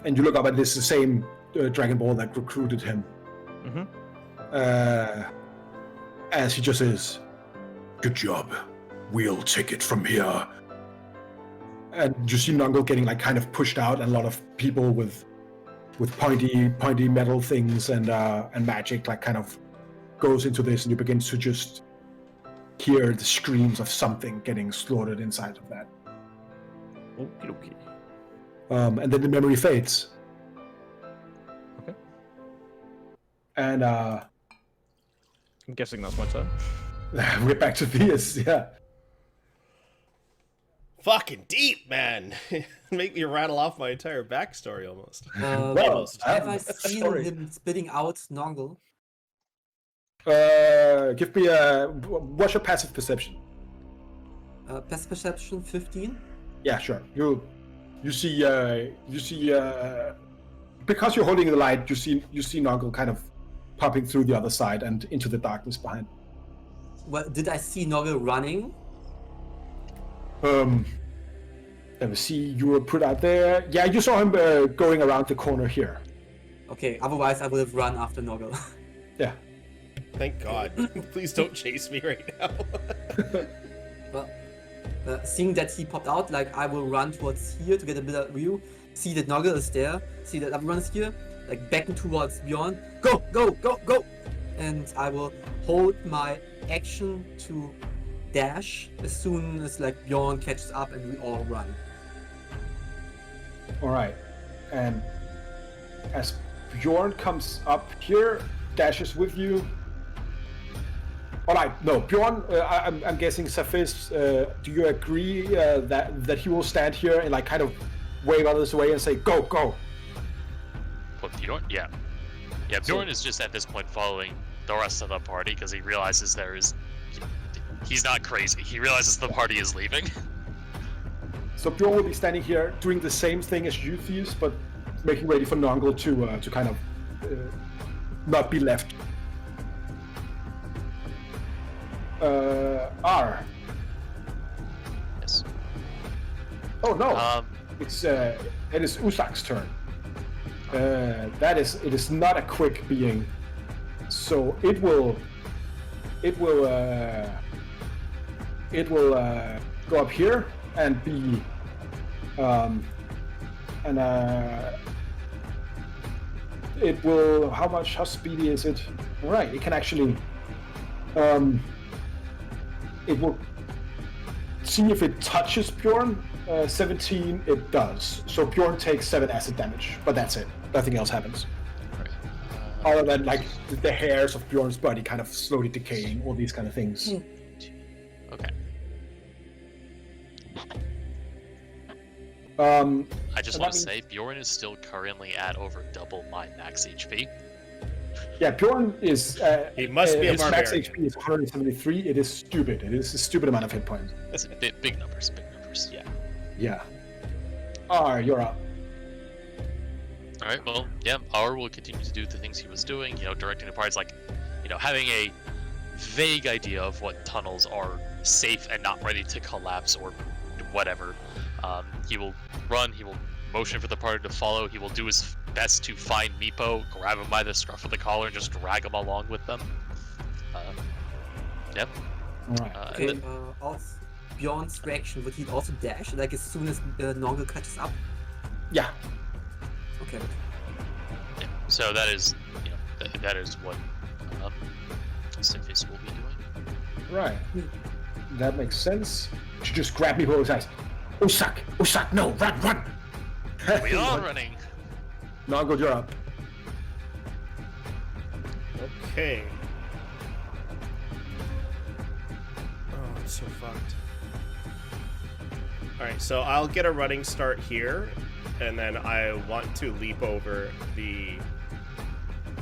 And you look up, and this is the same Dragon Ball that recruited him. Mm-hmm. As he just says, "Good job. We'll take it from here." And you see Nongol getting like kind of pushed out, and a lot of people with pointy metal things and magic like kind of goes into this, and you begin to just hear the screams of something getting slaughtered inside of that. Okay. And then the memory fades. Okay. And I'm guessing that's my turn. we're back to Theus, yeah. Fucking deep, man. Make me rattle off my entire backstory almost. Have I seen him spitting out Nongol? Give me what's your passive perception? Passive perception 15. Yeah, sure. you see because you're holding the light, you see Noggle kind of popping through the other side and into the darkness behind. Well, did I see Noggle running? Let me see. You were put out there. Yeah, you saw him going around the corner here. Okay, otherwise I would have run after Noggle. Yeah. Thank God. Please don't chase me right now. Well, seeing that he popped out, like I will run towards here to get a better view. See that Noggle is there. See that everyone is here. Like backing towards Bjorn. Go, go, go, go! And I will hold my action to dash as soon as like Bjorn catches up and we all run. All right. And as Bjorn comes up here, dashes with you. All right. No, Bjorn. I'm guessing Cephis. Do you agree that he will stand here and like kind of wave others away and say, "Go, go"? What, Bjorn? Yeah. Yeah, Bjorn is just at this point following the rest of the party because he realizes he's not crazy. He realizes the party is leaving. So Bjorn will be standing here doing the same thing as you, Thieves, but making ready for Nongle to kind of not be left. R. Yes. Oh no! It is Usak's turn. It is not a quick being, so it will go up here and be it will, how speedy is it? All right, it can actually it will see if it touches Bjorn. 17 it does, so Bjorn takes 7 acid damage, but that's it. Nothing else happens. Other than like the hairs of Bjorn's body kind of slowly decaying, all these kind of things. Okay. I just want to say Bjorn is still currently at over double my max HP. Yeah, Bjorn is. He must be a his barbarian. max HP is 173. It is stupid. It is a stupid amount of hit points. That's big numbers. Big numbers. Yeah. Yeah. R, you're up. All right. Well, yeah. R will continue to do the things he was doing. You know, directing the parties, like, you know, having a vague idea of what tunnels are safe and not ready to collapse or whatever. He will run. He will motion for the party to follow. He will do his best to find Meepo, grab him by the scruff of the collar, and just drag him along with them. Yep. All right. Okay, also, Bjorn's reaction, would he also dash, like as soon as Noggle catches up? Yeah. Okay. Yeah. So that is, you know, that is what Cephis will be doing. Right. That makes sense. You should just grab me by his eyes. Usak, no, run! We are running. Noggle, you're up. Okay. Oh, I'm so fucked. Alright, so I'll get a running start here, and then I want to leap over the...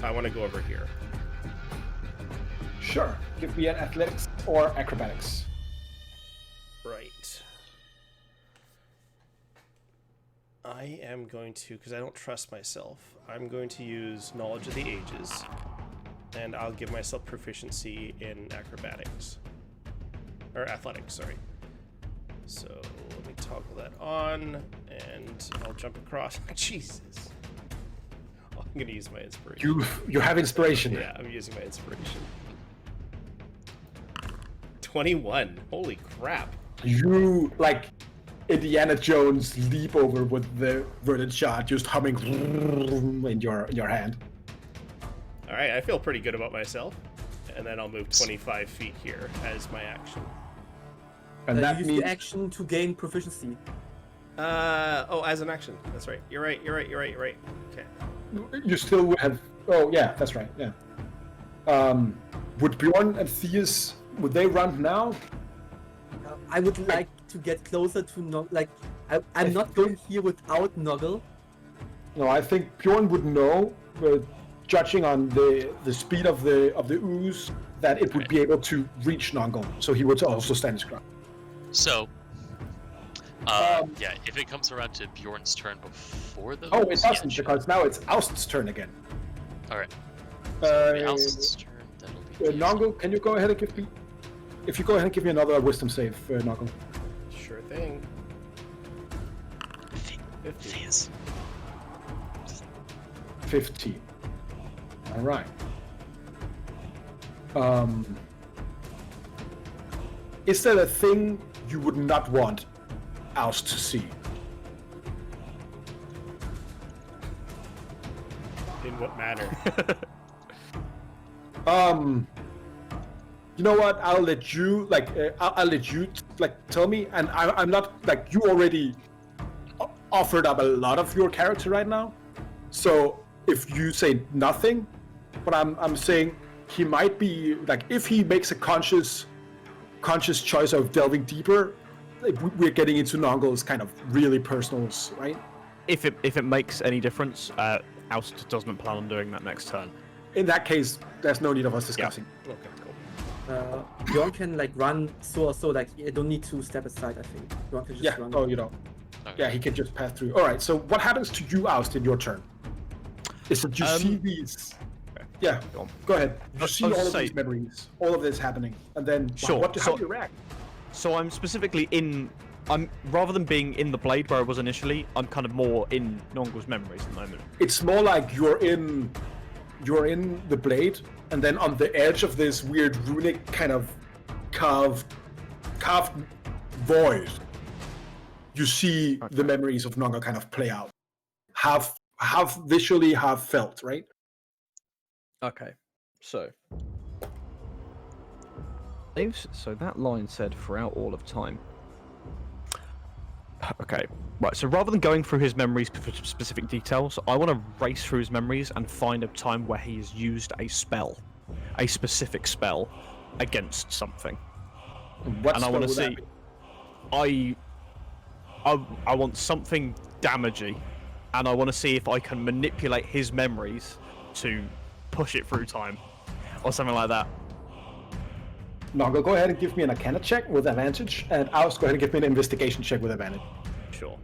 I want to go over here. Sure. Give me an athletics or acrobatics. Right. I am going to, because I don't trust myself, I'm going to use Knowledge of the Ages, and I'll give myself proficiency in acrobatics. Or athletics, sorry. So let me toggle that on, and I'll jump across. Jesus. Oh, I'm going to use my inspiration. You have inspiration. Yeah, I'm using my inspiration. 21. Holy crap. You, like, Indiana Jones leap over with the verdant shot just humming in your hand. All right, I feel pretty good about myself. And then I'll move 25 feet here as my action. And that use means the action to gain proficiency. Oh, as an action. That's right. You're right. Okay. you still would have. Oh yeah, that's right. Yeah. Would Bjorn and Theus, would they run now? I would like to get closer to Noggle. Like, I'm not going here without Noggle. No, I think Bjorn would know, judging on the speed of the ooze, that it would be able to reach Nongle, so he would also stand his ground. So, Yeah, if it comes around to Bjorn's turn before the. Oh, it doesn't, because now it's Oust's turn again. Alright. So it'll be Uh, Oust's turn, then it'll be. Nongo, can you go ahead and give me... If you go ahead and give me another wisdom save, Nongo. Sure thing. 50. 15. Alright. Is there a thing you would not want Oust to see? In what manner? You know what? I'll let you I'll let you tell me, and I'm not like you already offered up a lot of your character right now. So if you say nothing, but I'm saying he might be like, if he makes a conscious choice of delving deeper, like, we're getting into Nongol's kind of really personals, right? If it makes any difference, Oust doesn't plan on doing that next turn. In that case, there's no need of us discussing. Okay, cool. Bjorn can like run so like you don't need to step aside. I think Bjorn can just run. Oh, you know. Yeah, he can just pass through. All right. So what happens to you, Oust, in your turn? Is it you see these? Yeah. Go ahead. You see all of these memories, all of this happening, and then Sure. how do you react? So I'm specifically rather than being in the blade where I was initially, I'm kind of more in Nongol's memories at the moment. It's more like you're in the blade, and then on the edge of this weird runic kind of carved void, you see the memories of Nongol kind of play out, half visually, half felt, right? Okay, so that line said throughout all of time. Okay, right, so rather than going through his memories for specific details, I want to race through his memories and find a time where he has used a specific spell against something. What and I want to see... I want something damaging, and I want to see if I can manipulate his memories to push it through time, or something like that. Nongol, go ahead and give me an Arcana check with advantage, and Oust, go ahead and give me an investigation check with advantage. Sure.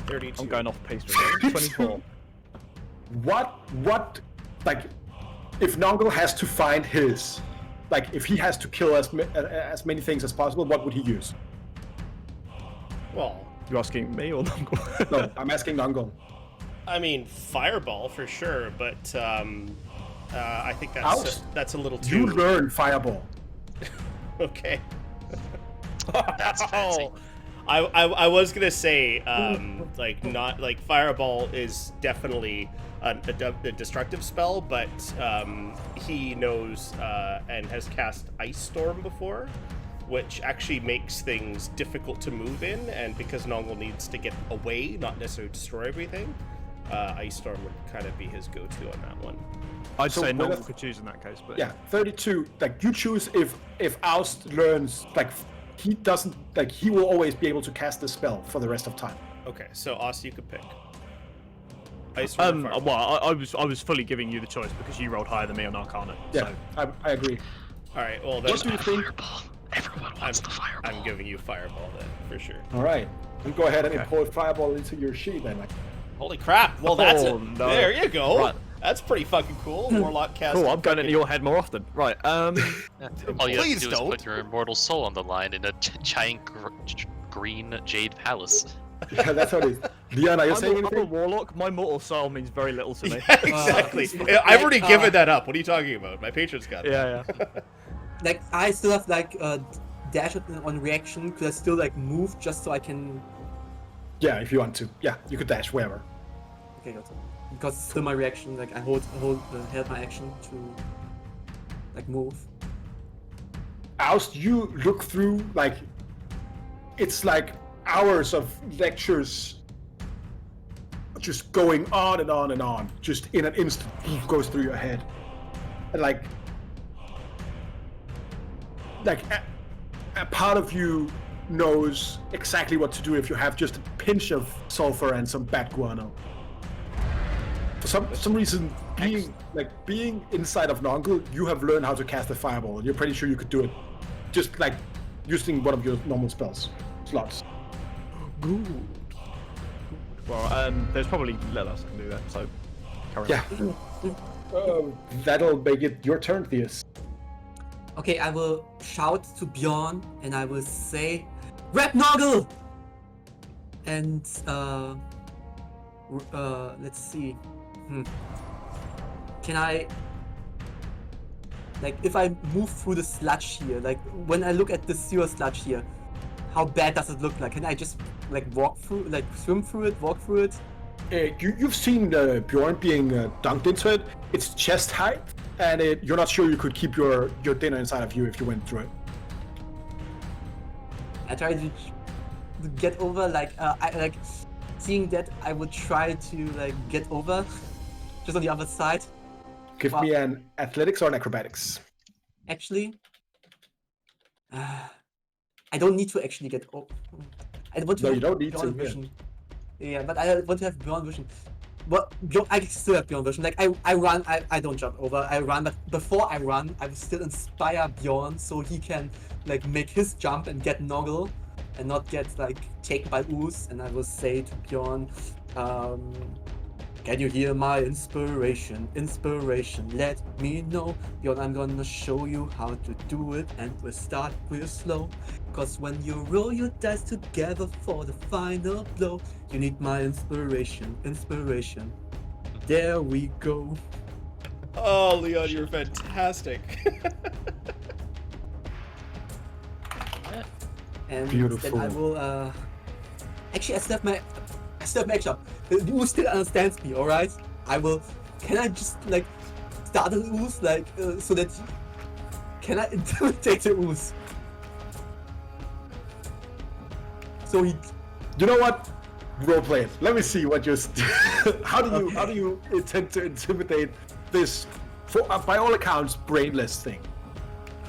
32. I'm going off pace with 24. What, like, if Nongol has to find his, like, if he has to kill as many things as possible, what would he use? Well, You asking me or Nongol? No, I'm asking Nongol. I mean, fireball for sure, but I think that's a little too. You learn fireball. Okay. That's fancy. I was gonna say like fireball is definitely a destructive spell, but he knows and has cast Ice Storm before, which actually makes things difficult to move in, and because Nongol needs to get away, not necessarily destroy everything, Ice Storm would kind of be his go-to on that one. I'd So say with Nongol a- could choose in that case, but Yeah, 32. Like, you choose if Oust learns, like, he doesn't, like, he will always be able to cast the spell for the rest of time. Okay, so Ost, you could pick. Ice Storm or Fireball. well, I was fully giving you the choice because you rolled higher than me on Arcana. Yeah, So. I agree. All right, well then What do you think? Fireball. Everyone wants the fireball. I'm giving you Fireball then, for sure. All right, then go ahead and import fireball into your sheet then. Like, Holy crap! Well, that's Oh, it. no. There you go. Right. That's pretty fucking cool. Warlock cast. Cool, I'm going into your head more often. Right, All you have Please to do don't. is put your immortal soul on the line in a giant green jade palace. yeah, that's how it is. Leon, are you saying I'm a anything? warlock. My mortal soul means very little to me. Yeah, exactly. I've already given that up. What are you talking about? My patron's got it. Yeah. Like I still have like dash on reaction. Could I still like move just so I can? Yeah, if you want to. Yeah, you could dash wherever. Okay, got it. Because it's still my reaction. Like I held my action to like move. Oust, you look through, like, it's like hours of lectures just going on and on and on, just in an instant goes through your head. And like a part of you knows exactly what to do if you have just a pinch of sulfur and some bat guano. For some reason, being inside of Nongol, you have learned how to cast a fireball, and you're pretty sure you could do it just like using one of your normal slots. Good. Well, there's probably little else I can do that, so carry on. Yeah. That'll make it your turn, Theus. Okay, I will shout to Bjorn and I will say, "Grab Noggle!" And let's see. Can I, like, if I move through the sludge here, like when I look at the sewer sludge here, how bad does it look like? Can I just like walk through, like swim through it, walk through it? You've seen Bjorn being dunked into it. It's chest height, and you're not sure you could keep your dinner inside of you if you went through it. I try to get over, like seeing that I would try to like get over, just on the other side. Give me an athletics or an acrobatics. Actually, I don't need to actually get over. I want to. No, have you don't need Beyond to. Vision. Yeah, but I want to have Beyond Vision. But I still have Beyond Vision. Like I run, I don't jump over. I run, but before I run, I will still inspire Bjorn so he can like make his jump and get Noggle, and not get like taken by ooze. And I will say to Bjorn, "Can you hear my inspiration? Inspiration, let me know. Bjorn, I'm gonna show you how to do it, and we'll start real slow. Cause when you roll your dice together for the final blow, you need my inspiration. Inspiration. There we go." Oh, Leon, you're fantastic. And Beautiful. then I will actually I still have my action up. The ooze still understands me, alright? Can I just like start an ooze like so that can I intimidate the ooze? So he, You know what? Roleplay it. Let me see what you. How do you intend to intimidate this, for, by all accounts, brainless thing?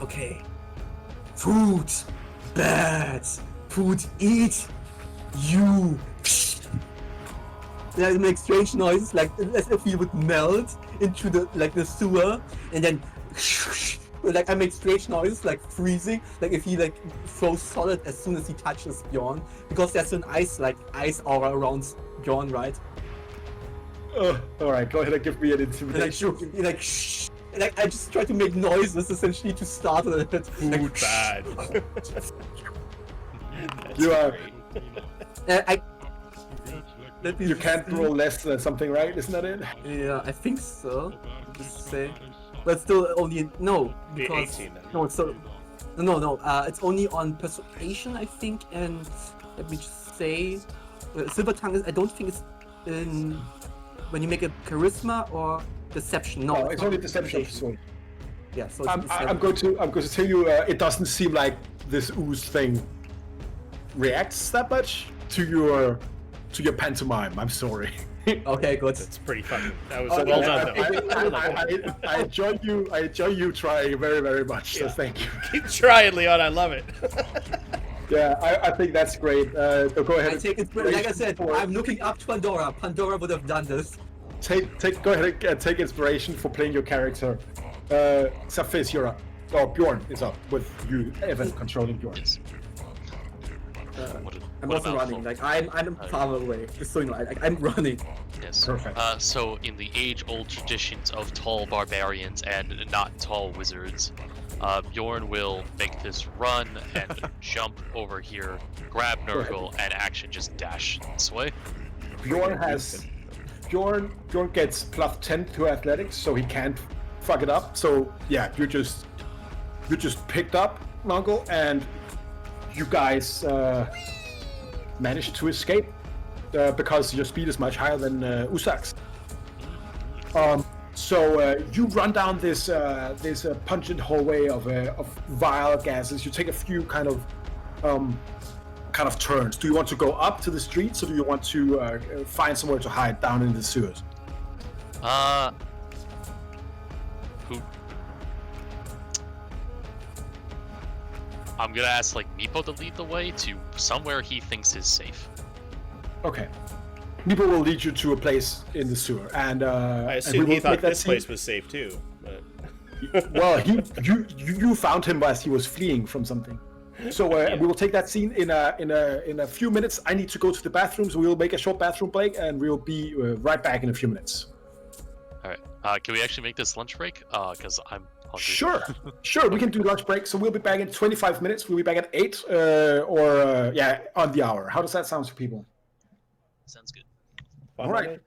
okay. Food, bad. Food, eat. You. Then I make strange noises, like as if he would melt into the sewer, and then like I make strange noises, like freezing, like if he like froze solid as soon as he touches Bjorn, because there's an ice aura around Bjorn, right? All right, go ahead and give me an And intimidation. like I just try to make noises essentially to startle it. Food bad. You are. Let You can't roll less than something, right? Isn't that it? Yeah, I think so. Just say, but still only no Be because 18 then. no, it's so no. It's only on persuasion, I think, and let me just say, silver tongue is. I don't think it's in when you make a charisma or deception. No, Oh, it's not only deception. So Yeah, so it's I'm going to tell you. It doesn't seem like this ooze thing reacts that much to your pantomime. I'm sorry. Okay, good. That's pretty funny. That was Oh, well yeah, done, though. I enjoy you. I enjoy you trying very, very much. So Yeah. thank you. Keep trying, Leon. I love it. Yeah, I think that's great. So go ahead. I take it. Like I said, I'm looking up to Pandora. Pandora would have done this. Go ahead and take inspiration for playing your character. Safis, you're up. Or Bjorn is up with you, Evan, controlling Bjorn. Yes. I'm What also about running. for- Like I'm far away. Just so you know, I'm running. Yes. Perfect. So, in the age-old traditions of tall barbarians and not tall wizards, Bjorn will make this run and jump over here, grab Nurgle, and action just dash this way. Bjorn gets plus 10 to athletics, so he can't fuck it up. So yeah, you just picked up Noggle, and you guys managed to escape because your speed is much higher than Usak's. So you run down this pungent hallway of vile gases. You take a few kind of turns. Do you want to go up to the streets, or do you want to find somewhere to hide down in the sewers? Who? I'm gonna ask like Meepo to lead the way to somewhere he thinks is safe. Okay. Meepo will lead you to a place in the sewer, and I and assume we he will thought make that this scene. place was safe too. But Well, you found him as he was fleeing from something. So we will take that scene in a few minutes. I need to go to the bathroom, so we will make a short bathroom break, and we will be right back in a few minutes. All right. Can we actually make this lunch break? Because I'm hungry. Sure. We can do lunch break. So we'll be back in 25 minutes. We'll be back at 8 on the hour. How does that sound to people? Sounds good. All right.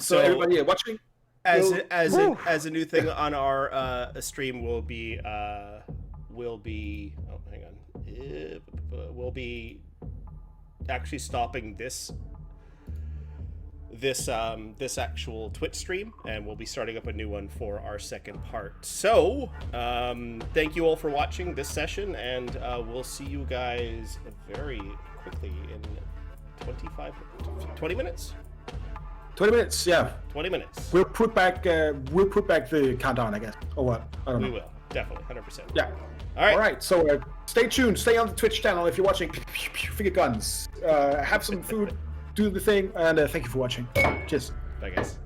So everybody watching. As a new thing on our stream, we'll be actually stopping this actual Twitch stream, and we'll be starting up a new one for our second part. So thank you all for watching this session, and we'll see you guys very quickly in 20 minutes. 20 minutes, yeah. 20 minutes. We'll put back the countdown, I guess. Or what? I don't know. We will, definitely, 100%. Yeah. All right. So stay tuned. Stay on the Twitch channel if you're watching. Finger guns. Have some food. Do the thing. And thank you for watching. Cheers. Bye, guys.